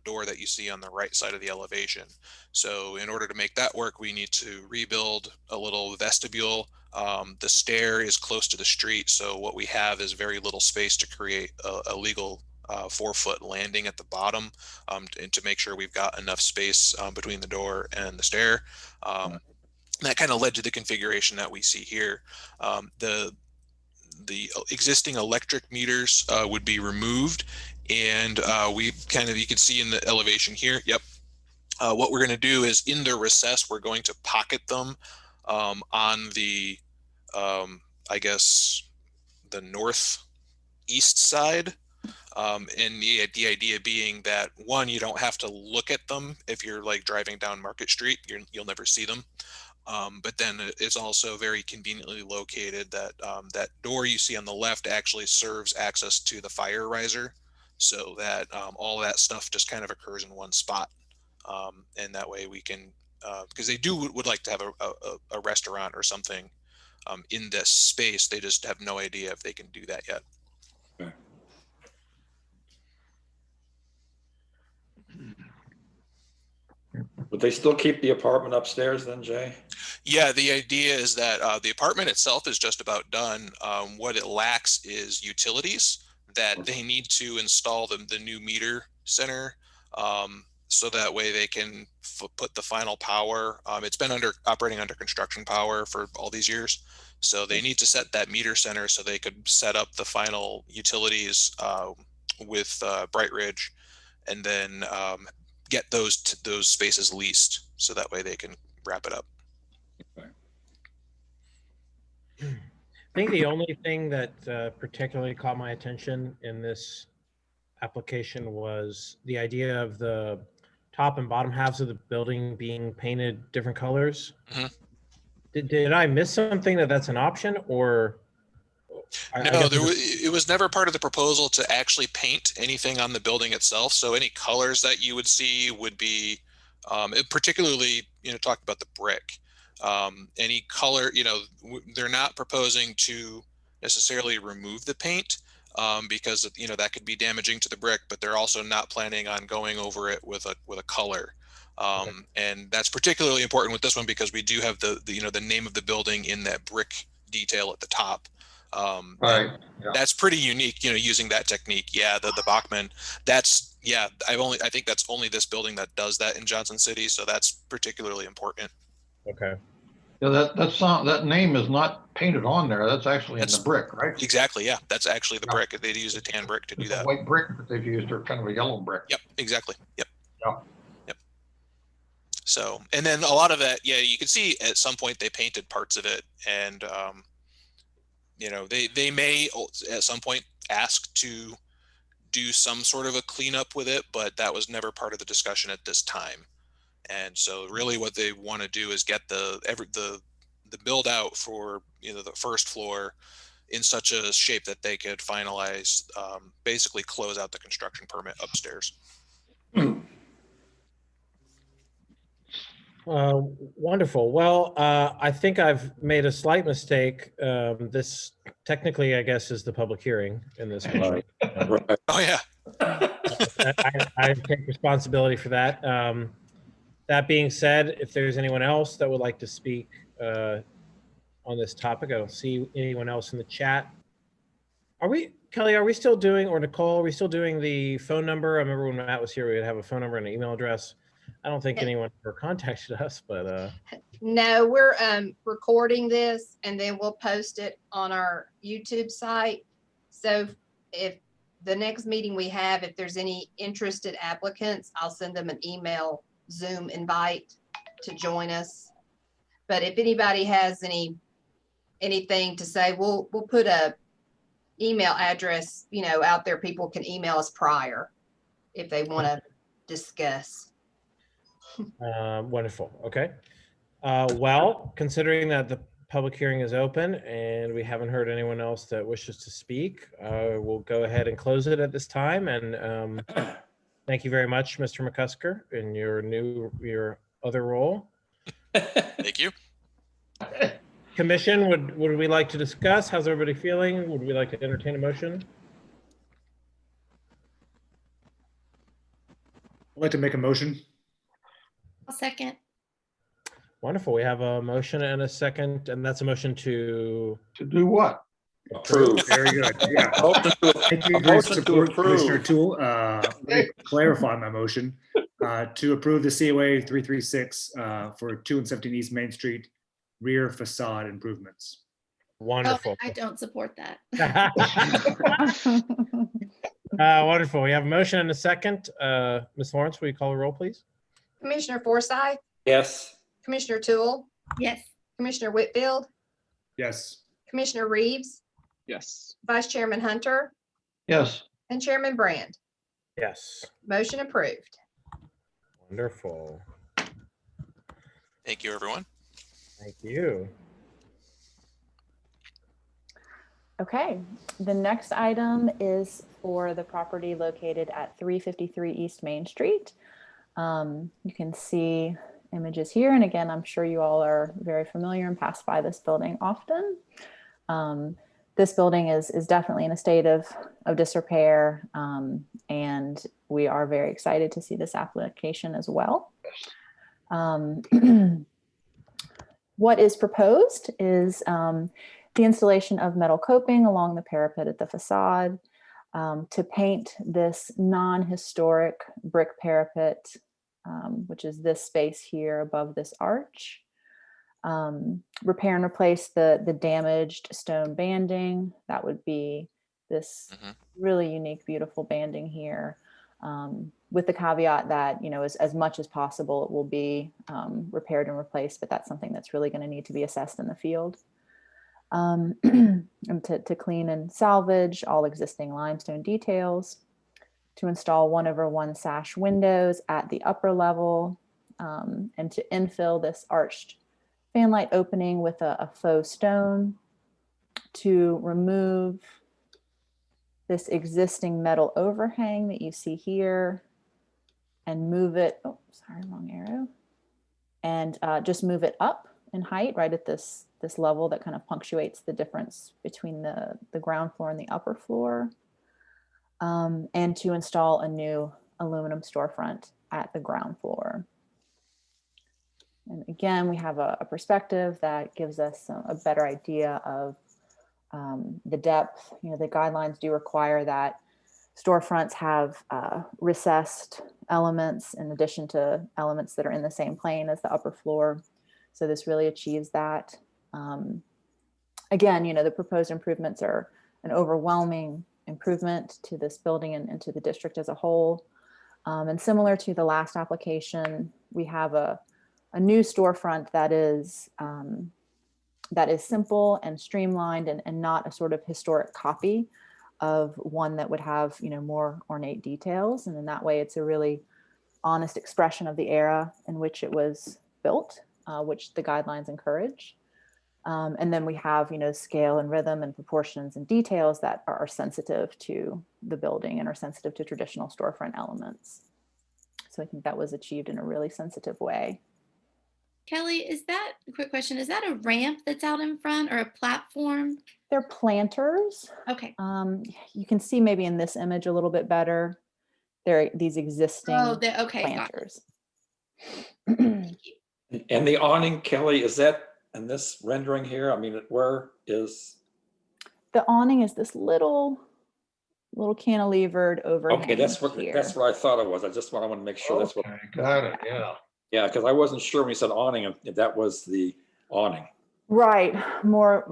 S2: door that you see on the right side of the elevation. So in order to make that work, we need to rebuild a little vestibule. The stair is close to the street, so what we have is very little space to create a legal 4-foot landing at the bottom, and to make sure we've got enough space between the door and the stair. That kind of led to the configuration that we see here. The existing electric meters would be removed, and you can see in the elevation here. Yep. What we're going to do is in the recess, we're going to pocket them on the, I guess, the northeast side. And the idea being that, one, you don't have to look at them if you're like driving down Market Street, you'll never see them. But then it's also very conveniently located that that door you see on the left actually serves access to the fire riser, so that all that stuff just kind of occurs in one spot. And that way we can, because they would like to have a restaurant or something in this space. They just have no idea if they can do that yet.
S5: Okay. Would they still keep the apartment upstairs then, Jay?
S2: Yeah, the idea is that the apartment itself is just about done. What it lacks is utilities that they need to install the new meter center, so that way they can put the final power. It's been operating under construction power for all these years. So they need to set that meter center so they could set up the final utilities with Bright Ridge, and then get those spaces leased so that way they can wrap it up.
S3: I think the only thing that particularly caught my attention in this application was the idea of the top and bottom halves of the building being painted different colors.
S2: Mhm.
S3: Did I miss something that's an option, or?
S2: No, it was never part of the proposal to actually paint anything on the building itself. So any colors that you would see would be, particularly, talk about the brick. Any color, they're not proposing to necessarily remove the paint, because that could be damaging to the brick, but they're also not planning on going over it with a color. And that's particularly important with this one because we do have the name of the building in that brick detail at the top.
S4: Right. Yeah.
S2: That's pretty unique, using that technique. Yeah, the Bachman, I think that's only this building that does that in Johnson City, so that's particularly important.
S3: Okay.
S4: Yeah, that name is not painted on there. That's actually in the brick, right?
S2: Exactly. Yeah, that's actually the brick. They'd use a tan brick to do that.
S4: The white brick that they've used, or kind of a yellow brick.
S2: Yep. Exactly. Yep.
S4: Yeah.
S2: Yep. So, and then a lot of that, you can see at some point they painted parts of it, and they may at some point ask to do some sort of a cleanup with it, but that was never part of the discussion at this time. And so really what they want to do is get the build out for the first floor in such a shape that they could finalize, basically close out the construction permit upstairs.
S3: Wonderful. Well, I think I've made a slight mistake. This technically, I guess, is the public hearing in this case.
S2: Oh yeah.
S3: I take responsibility for that. That being said, if there's anyone else that would like to speak on this topic, I don't see anyone else in the chat. Kelly, are we still doing, or Nicole, are we still doing the phone number? I remember when Matt was here, we would have a phone number and an email address. I don't think anyone ever contacted us, but
S8: no, we're recording this and then we'll post it on our YouTube site. So if the next meeting we have, if there's any interested applicants, I'll send them an email Zoom invite to join us. But if anybody has anything to say, we'll put a email address, out there. People can email us prior if they want to discuss.
S3: Wonderful. Okay. Well, considering that the public hearing is open and we haven't heard anyone else that wishes to speak, we'll go ahead and close it at this time. And thank you very much, Mr. McCusker, in your other role.
S2: Thank you.
S3: Commission, would we like to discuss? How's everybody feeling? Would we like to entertain a motion?
S10: I'd like to make a motion.
S6: I'll second.
S3: Wonderful. We have a motion and a second, and that's a motion to
S4: do what?
S5: Approve.
S10: Very good. Yeah. Thank you for your support, Commissioner Toole. Let me clarify my motion to approve the COA 336 for 2 and 17 East Main Street rear facade improvements.
S3: Wonderful.
S6: Oh, I don't support that.
S3: Wonderful. We have a motion and a second. Ms. Lawrence, will you call the roll, please?
S8: Commissioner Forsyth,
S5: Yes.
S8: Commissioner Toole,
S6: Yes.
S8: Commissioner Whitfield,
S10: Yes.
S8: Commissioner Reeves,
S9: Yes.
S8: Vice Chairman Hunter,
S4: Yes.
S8: and Chairman Brand.
S3: Yes.
S8: Motion approved.
S3: Wonderful.
S2: Thank you, everyone.
S3: Thank you.
S1: Okay, the next item is for the property located at 353 East Main Street. You can see images here, and again, I'm sure you all are very familiar and pass by this building often. This building is definitely in a state of disrepair, and we are very excited to see this application as well. What is proposed is the installation of metal coping along the parapet at the facade, to paint this non-historic brick parapet, which is this space here above this arch. Repair and replace the damaged stone banding. That would be this really unique, beautiful banding here, with the caveat that, you know, as much as possible, it will be repaired and replaced, but that's something that's really going to need to be assessed in the field. And to clean and salvage all existing limestone details, to install 1/1 sash windows at the upper level, and to infill this arched fanlight opening with a faux stone, to remove this existing metal overhang that you see here and move it, oh, sorry, wrong arrow, and just move it up in height right at this level that kind of punctuates the difference between the ground floor and the upper floor, and to install a new aluminum storefront at the ground floor. And again, we have a perspective that gives us a better idea of the depth. You know, the guidelines do require that storefronts have recessed elements in addition to elements that are in the same plane as the upper floor. So this really achieves that. Again, you know, the proposed improvements are an overwhelming improvement to this building and to the district as a whole. And similar to the last application, we have a new storefront that is simple and streamlined and not a sort of historic copy of one that would have, you know, more ornate details. And in that way, it's a really honest expression of the era in which it was built, which the guidelines encourage. And then we have, you know, scale and rhythm and proportions and details that are sensitive to the building and are sensitive to traditional storefront elements. So I think that was achieved in a really sensitive way.
S6: Kelly, quick question, is that a ramp that's out in front or a platform?
S1: They're planters.
S6: Okay.
S1: You can see maybe in this image a little bit better. They're these existing
S6: okay,
S1: planters.
S5: And the awning, Kelly, is that in this rendering here? I mean, where is?
S1: The awning is this little cantilevered overhang.
S5: Okay, that's what I thought it was. I want to make sure that's what.
S4: Got it, yeah.
S5: Yeah, because I wasn't sure when you said awning, if that was the awning.
S1: Right, more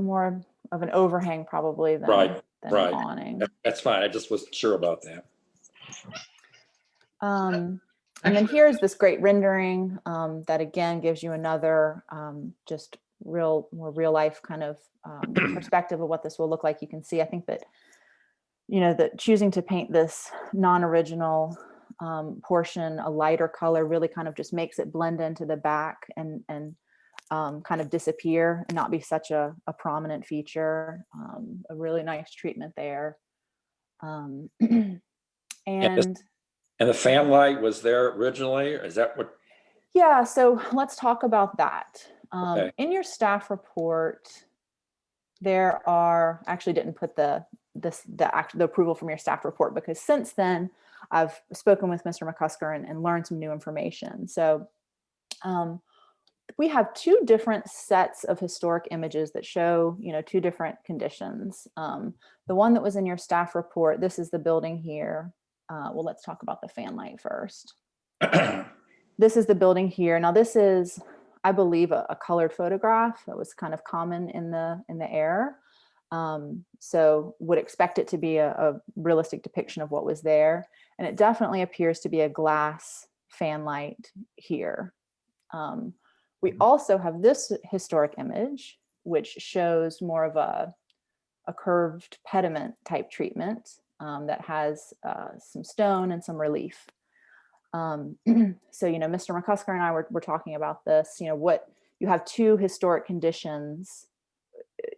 S1: of an overhang probably than,
S5: right.
S1: An awning.
S5: That's fine. I just wasn't sure about that.
S1: And then here's this great rendering that again gives you another just more real life kind of perspective of what this will look like. You can see, I think that, you know, that choosing to paint this non-original portion a lighter color really kind of just makes it blend into the back and kind of disappear and not be such a prominent feature. A really nice treatment there. And
S5: the fan light was there originally, or is that what?
S1: Yeah, so let's talk about that.
S5: Okay.
S1: In your staff report, there are, actually didn't put the approval from your staff report, because since then I've spoken with Mr. McCusker and learned some new information. So we have two different sets of historic images that show, you know, two different conditions. The one that was in your staff report, this is the building here. Well, let's talk about the fan light first. This is the building here. Now this is, I believe, a colored photograph that was kind of common in the era. So would expect it to be a realistic depiction of what was there. And it definitely appears to be a glass fan light here. We also have this historic image, which shows more of a curved pediment type treatment that has some stone and some relief. So, you know, Mr. McCusker and I were talking about this, you know, what you have two historic conditions,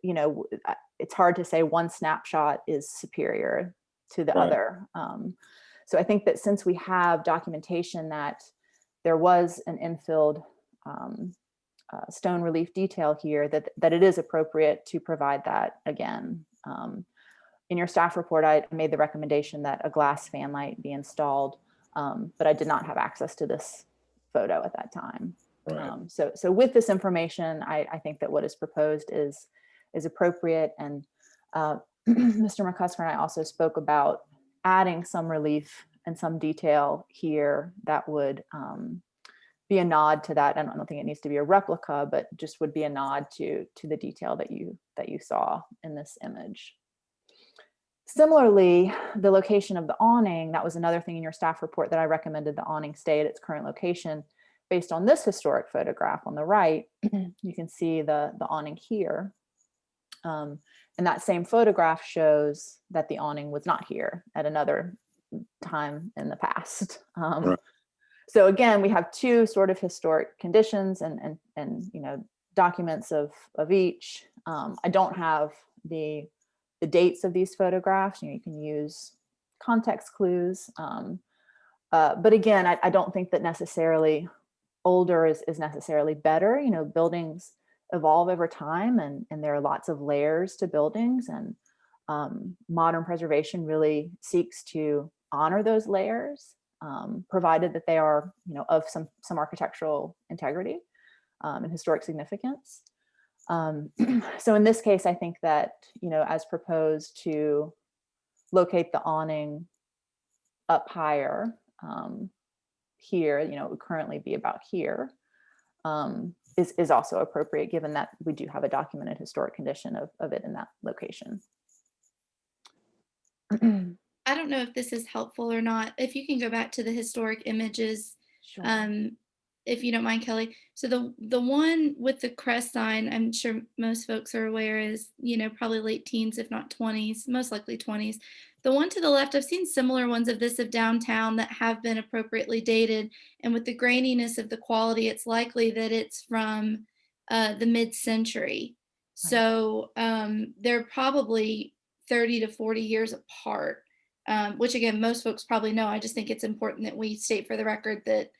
S1: you know, it's hard to say one snapshot is superior to the other. So I think that since we have documentation that there was an infilled stone relief detail here, that it is appropriate to provide that again. In your staff report, I made the recommendation that a glass fan light be installed, but I did not have access to this photo at that time.
S5: Right.
S1: So with this information, I think that what is proposed is appropriate. And Mr. McCusker and I also spoke about adding some relief and some detail here that would be a nod to that. I don't think it needs to be a replica, but just would be a nod to the detail that you saw in this image. Similarly, the location of the awning, that was another thing in your staff report that I recommended the awning stay at its current location. Based on this historic photograph on the right, you can see the awning here. And that same photograph shows that the awning was not here at another time in the past.
S5: Right.
S1: So again, we have two sort of historic conditions and documents of each. I don't have the dates of these photographs. You can use context clues. But again, I don't think that necessarily older is necessarily better. Buildings evolve over time, and there are lots of layers to buildings, and modern preservation really seeks to honor those layers, provided that they are of some architectural integrity and historic significance. So in this case, I think that as proposed, to locate the awning up higher here, it would currently be about here, is also appropriate, given that we do have a documented historic condition of it in that location.
S6: I don't know if this is helpful or not. If you can go back to the historic images,
S1: Sure.
S6: if you don't mind, Kelly. So the one with the crest sign, I'm sure most folks are aware, is probably late teens, if not 20s, most likely 20s. The one to the left, I've seen similar ones of this of downtown that have been appropriately dated, and with the graininess of the quality, it's likely that it's from the mid-century. So they're probably 30 to 40 years apart, which again, most folks probably know. I just think it's important that we state for the record that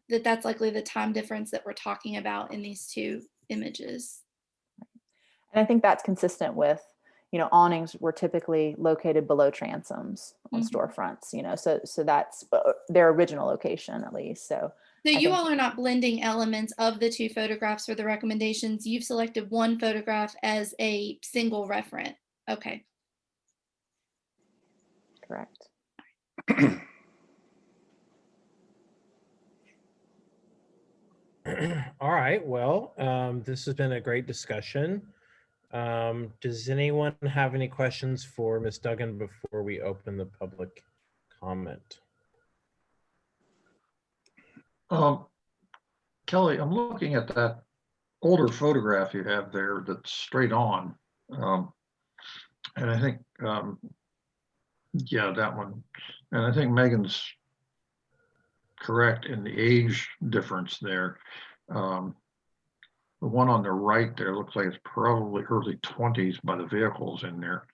S6: that's likely the time difference that we're talking about in these two images.
S1: And I think that's consistent with, awnings were typically located below transoms on storefronts, so that's their original location, at least. So
S6: you all are not blending elements of the two photographs for the recommendations. You've selected one photograph as a single referent. Okay.
S1: Correct.
S3: All right, well, this has been a great discussion. Does anyone have any questions for Ms. Duggan before we open the public comment?
S4: Kelly, I'm looking at that older photograph you have there that's straight on. And I think, yeah, that one. And I think Megan's correct in the age difference there. The one on the right there looks like it's probably early 20s by the vehicles in there,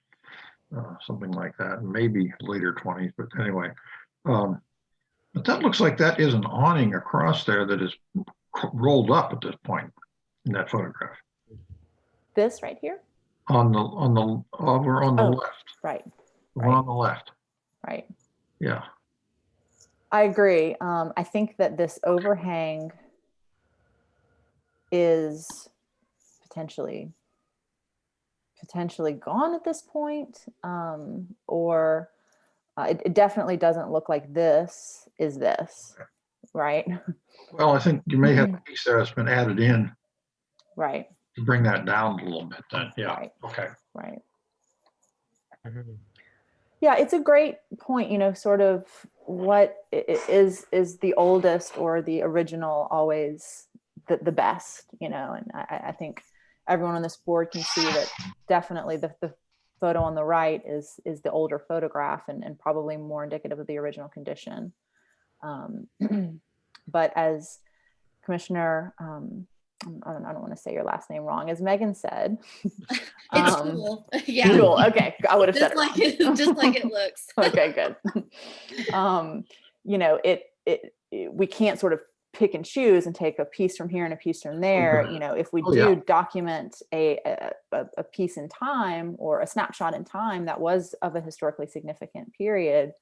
S4: something like that, maybe later 20s, but anyway. But that looks like that is an awning across there that is rolled up at this point in that photograph.
S1: This right here?
S4: Over on the left.
S1: Right.
S4: The one on the left.
S1: Right.
S4: Yeah.
S1: I agree. I think that this overhang is potentially gone at this point, or it definitely doesn't look like this is this, right?
S4: Well, I think you may have a piece there that's been added in.
S1: Right.
S4: To bring that down a little bit then. Yeah.
S1: Right.
S4: Okay.
S1: Right. Yeah, it's a great point, sort of what is the oldest or the original always the best, and I think everyone on this board can see that definitely the photo on the right is the older photograph and probably more indicative of the original condition. But as Commissioner, I don't want to say your last name wrong, as Megan said.
S6: It's cool. Yeah.
S1: Cool. Okay. I would have said
S6: it wrong. Just like it looks.
S1: Okay, good. We can't sort of pick and choose and take a piece from here and a piece from there. If we do document a piece in time or a snapshot in time that was of a historically significant period,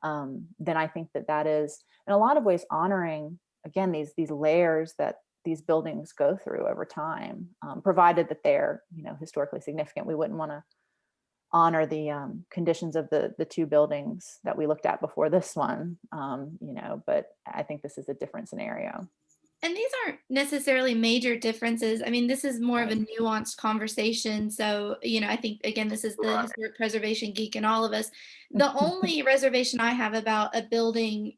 S1: then I think that is in a lot of ways honoring again, these layers that these buildings go through over time, provided that they're, historically significant. We wouldn't want to honor the conditions of the two buildings that we looked at before this one, but I think this is a different scenario.
S6: And these aren't necessarily major differences. I mean, this is more of a nuanced conversation. So, I think, again, this is the historic preservation geek in all of us. The only reservation I have about a building,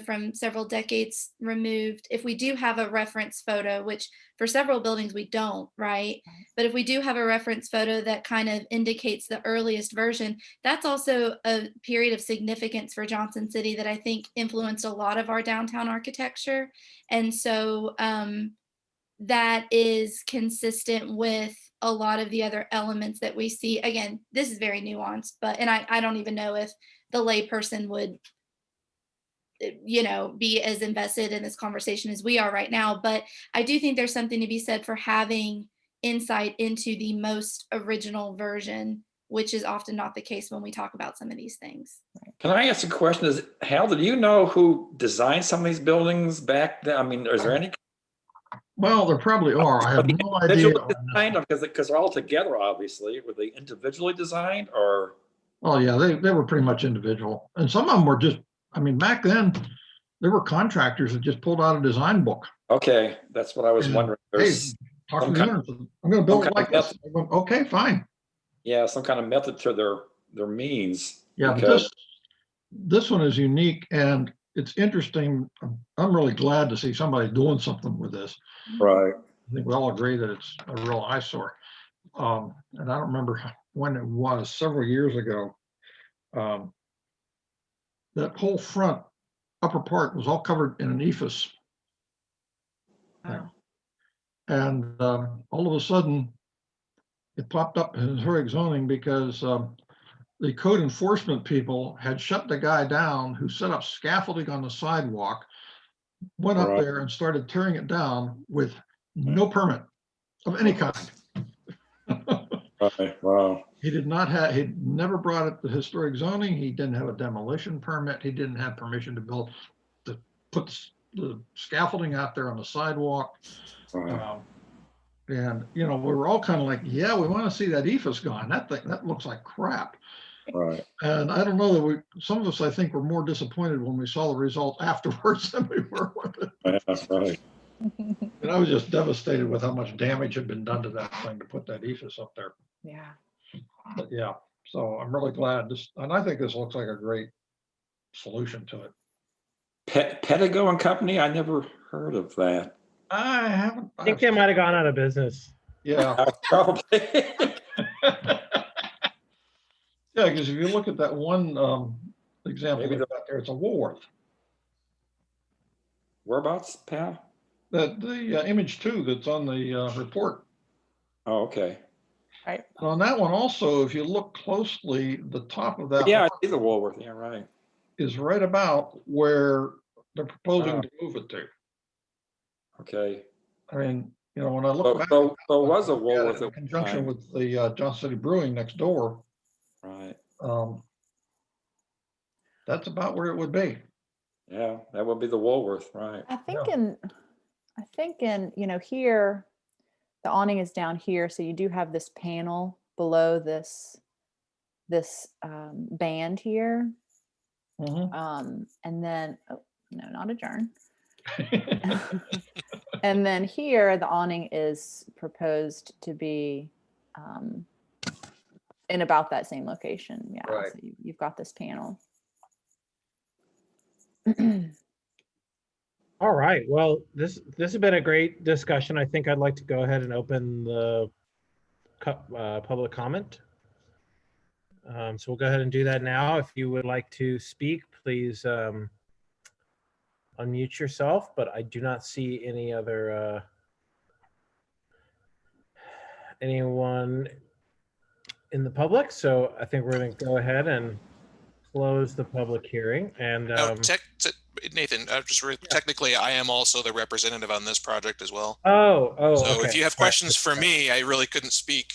S6: from several decades removed, if we do have a reference photo, which for several buildings we don't, right? But if we do have a reference photo that kind of indicates the earliest version, that's also a period of significance for Johnson City that I think influenced a lot of our downtown architecture. And so that is consistent with a lot of the other elements that we see. Again, this is very nuanced, and I don't even know if the layperson would, be as invested in this conversation as we are right now. But I do think there's something to be said for having insight into the most original version, which is often not the case when we talk about some of these things.
S5: Can I ask a question? Hal, do you know who designed some of these buildings back then? I mean, is there any?
S4: Well, there probably are. I have no idea.
S5: Because they're all together, obviously. Were they individually designed or?
S4: Oh, yeah, they were pretty much individual. And some of them were just, back then, there were contractors that just pulled out a design book.
S5: Okay, that's what I was wondering.
S4: Hey, talk to the owners. I'm going to build it like this. I went, okay, fine.
S5: Yeah, some kind of method to their means.
S4: Yeah, but this one is unique and it's interesting. I'm really glad to see somebody doing something with this.
S5: Right.
S4: I think we all agree that it's a real eyesore. And I don't remember when it was, several years ago. That whole front upper part was all covered in an ephes. Wow. And all of a sudden, it popped up in historic zoning because the code enforcement people had shut the guy down who set up scaffolding on the sidewalk, went up there and started tearing it down with no permit of any kind.
S5: Wow.
S4: He did not have, he never brought it to historic zoning. He didn't have a demolition permit. He didn't have permission to put the scaffolding out there on the sidewalk. And, we were all kind of like, yeah, we want to see that ephes gone. That looks like crap.
S5: Right.
S4: And I don't know that some of us, I think, were more disappointed when we saw the result afterwards than we were with it.
S5: That's right.
S4: And I was just devastated with how much damage had been done to that thing to put that ephes up there.
S1: Yeah.
S4: But yeah, so I'm really glad and I think this looks like a great solution to it.
S5: Pedigo and Company, I never heard of that.
S4: I haven't.
S3: I think they might have gone out of business.
S4: Yeah.
S5: Probably.
S4: Yeah, because if you look at that one example out there, it's a Woolworth.
S5: Whereabouts, pal?
S4: The image 2 that's on the report.
S5: Oh, okay.
S1: Right.
S4: And on that one also, if you look closely, the top of that
S5: I see the Woolworth. Yeah, right.
S4: Is right about where they're proposing to move it to.
S5: Okay.
S4: I mean, when I look back,
S5: so was a Woolworth
S4: in conjunction with the Johnson City Brewing next door.
S5: Right.
S4: That's about where it would be.
S5: Yeah, that would be the Woolworth, right?
S1: I think in here, the awning is down here, so you do have this panel below this band here.
S4: Mm-hmm.
S1: And then, no, not adjourn. And then here, the awning is proposed to be in about that same location. Yeah,
S4: right.
S1: So you've got this panel.
S3: All right. Well, this has been a great discussion. I think I'd like to go ahead and open the public comment. So we'll go ahead and do that now. If you would like to speak, please unmute yourself, but I do not see any other anyone in the public. So I think we're going to go ahead and close the public hearing. And
S2: Nathan, technically, I am also the representative on this project as well.
S3: So
S2: okay. If you have questions for me, I really couldn't speak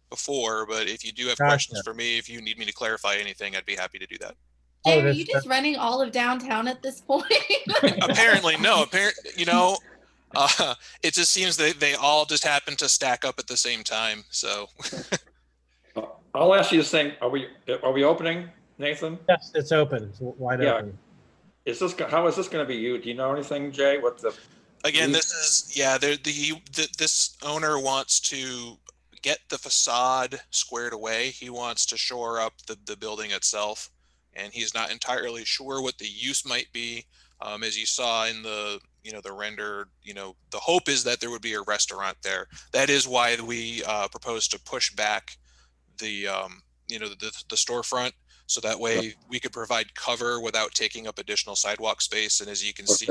S2: before, but if you do have questions for me, if you need me to clarify anything, I'd be happy to do that.
S3: Oh,
S6: Jay, are you just running all of downtown at this point?
S2: Apparently, no. Apparently, it just seems they all just happen to stack up at the same time. So
S5: I'll ask you this thing. Are we opening, Nathan?
S3: Yes, it's open. It's wide
S5: Yeah.
S3: open.
S5: How is this going to be used? Do you know anything, Jay? What the?
S2: again, this is this owner wants to get the facade squared away. He wants to shore up the building itself, and he's not entirely sure what the use might be. As you saw in the the render, the hope is that there would be a restaurant there. That is why we propose to push back the the storefront, so that way we could provide cover without taking up additional sidewalk space. And as you can see,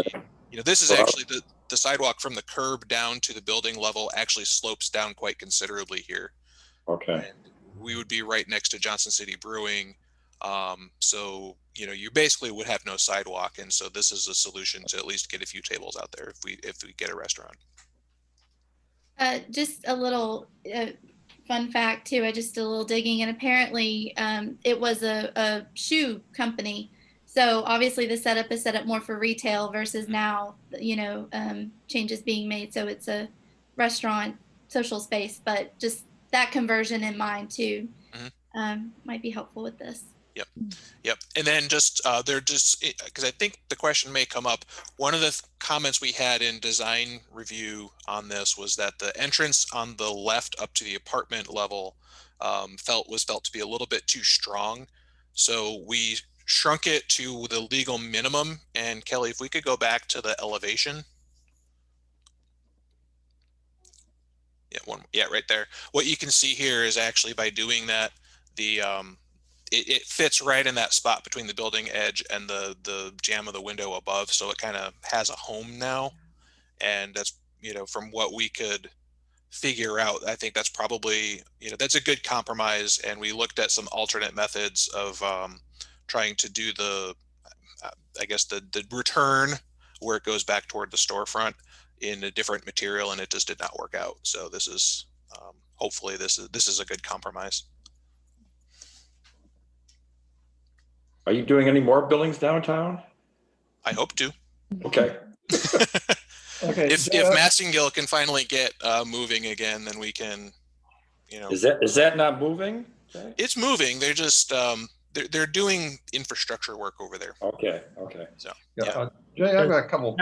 S2: this is actually the sidewalk from the curb down to the building level actually slopes down quite considerably here.
S5: Okay.
S2: And we would be right next to Johnson City Brewing. So, you basically would have no sidewalk. And so this is a solution to at least get a few tables out there if we get a restaurant.
S6: Just a little fun fact too. I just did a little digging, and apparently it was a shoe company. So obviously the setup is set up more for retail versus now, changes being made. So it's a restaurant social space, but just that conversion in mind too might be helpful with this.
S2: Yep. And then because I think the question may come up, one of the comments we had in design review on this was that the entrance on the left up to the apartment level was felt to be a little bit too strong. So we shrunk it to the legal minimum. And Kelly, if we could go back to the elevation. Yeah, right there. What you can see here is actually by doing that, it fits right in that spot between the building edge and the jamb of the window above. So it kind of has a home now. And that's, from what we could figure out, I think that's probably, that's a good compromise. And we looked at some alternate methods of trying to do the return where it goes back toward the storefront in a different material, and it just did not work out. So this is, hopefully this is a good compromise.
S5: Are you doing any more buildings downtown?
S2: I hope to.
S5: Okay.
S4: Okay.
S2: If Massengill can finally get moving again, then we can,
S5: Is that not moving? Okay.
S2: It's moving. They're just they're doing infrastructure work over there.
S5: Okay.
S2: So
S4: yeah. Jay, I've got a couple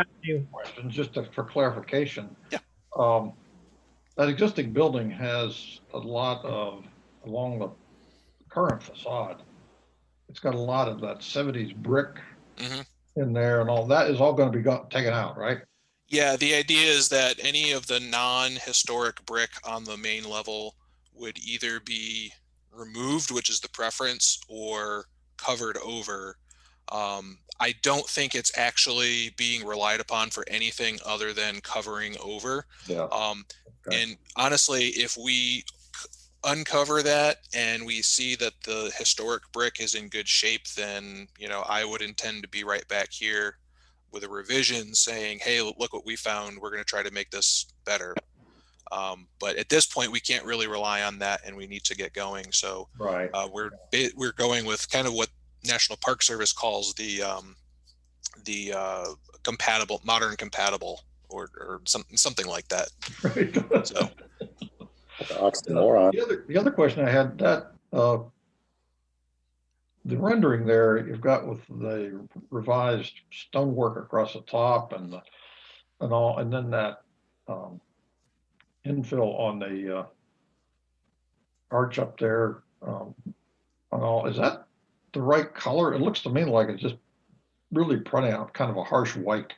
S4: questions just for clarification.
S2: Yeah.
S4: That existing building has a lot of, along the current facade, it's got a lot of that 70s brick in there, and all that is all going to be taken out, right?
S2: Yeah, the idea is that any of the non-historic brick on the main level would either be removed, which is the preference, or covered over. I don't think it's actually being relied upon for anything other than covering over.
S4: Yeah.
S2: And honestly, if we uncover that and we see that the historic brick is in good shape, then I would intend to be right back here with a revision saying, hey, look what we found, we're going to try to make this better. But at this point we can't really rely on that, and we need to get going. So
S4: right.
S2: We're going with kind of what National Park Service calls the modern compatible or something like that.
S4: Right.
S2: So
S4: the other question I had, that the rendering there you've got with the revised stonework across the top and all, and then that infill on the arch up there on all, is that the right color? It looks to me like it's just really printing out kind of a harsh white.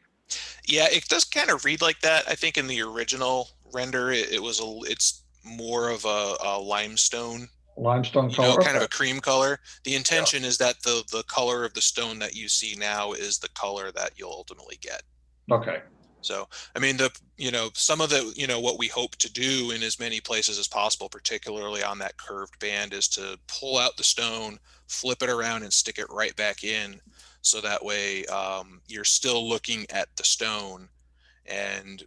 S2: Yeah, it does kind of read like that. I think in the original render, it's more of a limestone
S4: color,
S2: kind of a cream color. The intention is that the color of the stone that you see now is the color that you'll ultimately get.
S4: Okay.
S2: So, I mean, some of the, what we hope to do in as many places as possible, particularly on that curved band, is to pull out the stone, flip it around and stick it right back in. So that way you're still looking at the stone, and,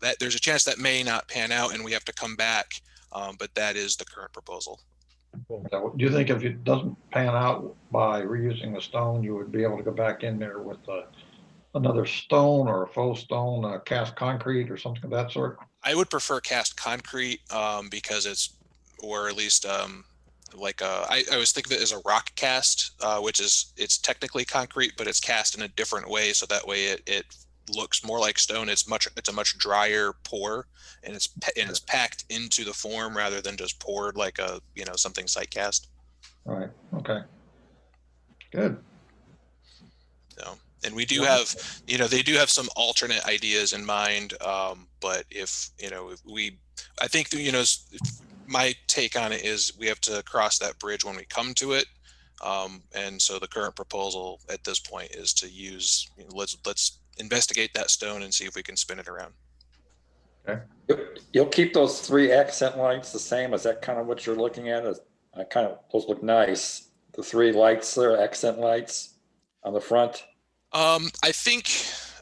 S2: that there's a chance that may not pan out and we have to come back. But that is the current proposal.
S4: So do you think if it doesn't pan out by reusing the stone, you would be able to go back in there with another stone or a faux stone, cast concrete or something of that sort?
S2: I would prefer cast concrete because it's, or at least like I always think of it as a rock cast, which is, it's technically concrete, but it's cast in a different way. So that way it looks more like stone. It's a much drier pour, and it's packed into the form rather than just poured like a, something site cast.
S4: Right. Okay. Good.
S2: So, and we do have, they do have some alternate ideas in mind. But if I think, my take on it is we have to cross that bridge when we come to it. And so the current proposal at this point is to use, let's investigate that stone and see if we can spin it around.
S4: Okay.
S5: You'll keep those 3 accent lights the same? Is that kind of what you're looking at? Those look nice. The 3 lights there, accent lights on the front.
S2: I think,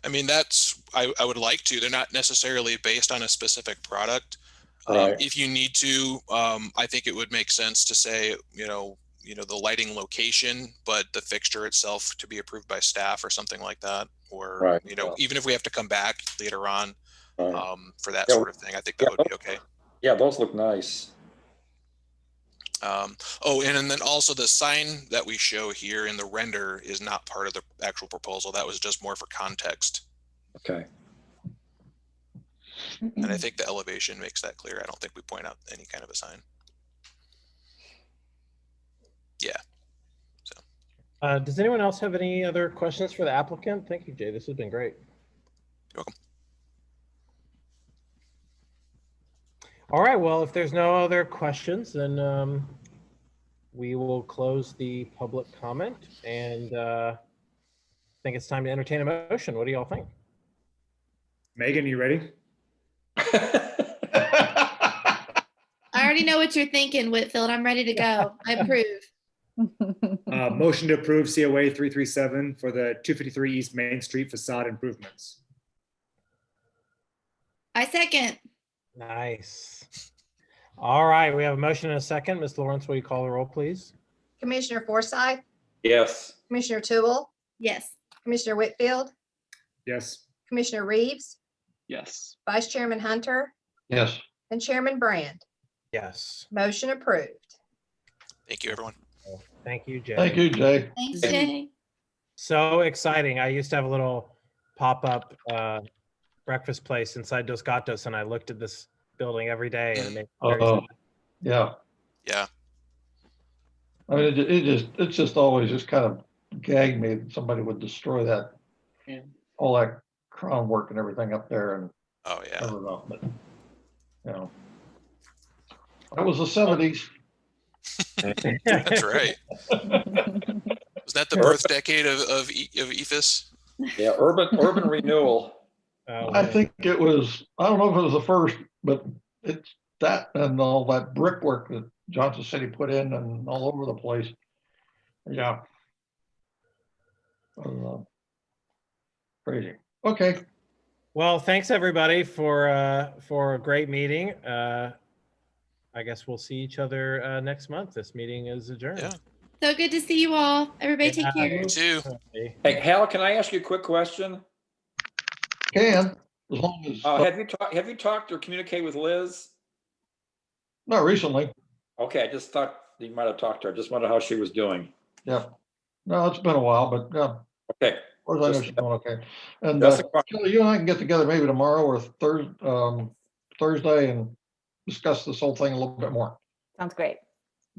S2: I would like to. They're not necessarily based on a specific product.
S5: Right.
S2: If you need to, I think it would make sense to say, the lighting location, but the fixture itself to be approved by staff or something like that. Or,
S5: Right.
S2: Even if we have to come back later on for that
S5: Yeah.
S2: sort of thing, I think that would be okay.
S5: Yeah, those look nice.
S2: And then also the sign that we show here in the render is not part of the actual proposal. That was just more for context.
S5: Okay.
S2: And I think the elevation makes that clear. I don't think we point out any kind of a sign. Yeah. So.
S3: Does anyone else have any other questions for the applicant? Thank you, Jay. This has been great.
S2: You're welcome.
S3: All right. Well, if there's no other questions, then we will close the public comment, and I think it's time to entertain a motion. What do y'all think?
S10: Megan, you ready?
S6: I already know what you're thinking, Whitfield. I'm ready to go. I approve.
S10: Motion to approve COA 337 for the 253 East Main Street facade improvements.
S6: I second.
S3: Nice. All right. We have a motion and a second. Ms. Lawrence, will you call the roll, please?
S8: Commissioner Forsyth,
S5: Yes.
S8: Commissioner Toole,
S6: Yes.
S8: Commissioner Whitfield,
S10: Yes.
S8: Commissioner Reeves,
S9: Yes.
S8: Vice Chairman Hunter,
S4: Yes.
S8: and Chairman Brand.
S3: Yes.
S8: Motion approved.
S2: Thank you, everyone.
S3: Thank you, Jay.
S4: Thank you, Jay.
S6: Thanks, Jay.
S3: So exciting. I used to have a little pop-up breakfast place inside Dos Gatos, and I looked at this building every day, and it made me very sad.
S4: Yeah.
S2: Yeah.
S4: I mean, it's just always just kind of gagged me that somebody would destroy that,
S9: Yeah.
S4: all that crown work and everything up there, and
S2: Oh yeah.
S4: I don't know, but that was the 70s.
S2: That's right. Was that the birth decade of EFIS?
S5: Yeah, urban renewal.
S4: I think it was, I don't know if it was the first, but it's that and all that brickwork that Johnson City put in and all over the place. Yeah. Crazy. Okay.
S3: Well, thanks everybody for a great meeting. I guess we'll see each other next month. This meeting is adjourned.
S2: Yeah.
S6: So good to see you all. Everybody take care.
S2: You too.
S5: Hey, Hal, can I ask you a quick question?
S4: Can, as long as,
S5: Have you talked or communicated with Liz?
S4: not recently.
S5: Okay, I just thought you might have talked to her. Just wondered how she was doing.
S4: Yeah. No, it's been a while, but yeah,
S5: Okay.
S4: as far as I know, she's doing okay. And
S5: That's a
S4: Kelly, you and I can get together maybe tomorrow or Thursday and discuss this whole thing a little bit more.
S1: Sounds great.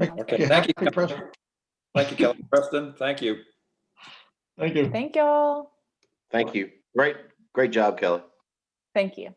S5: Okay, thank you.
S4: Happy, Preston.
S5: Thank you, Kelly. Preston, thank you.
S4: Thank you.
S1: Thank y'all.
S7: Thank you. Great job, Kelly.
S1: Thank you.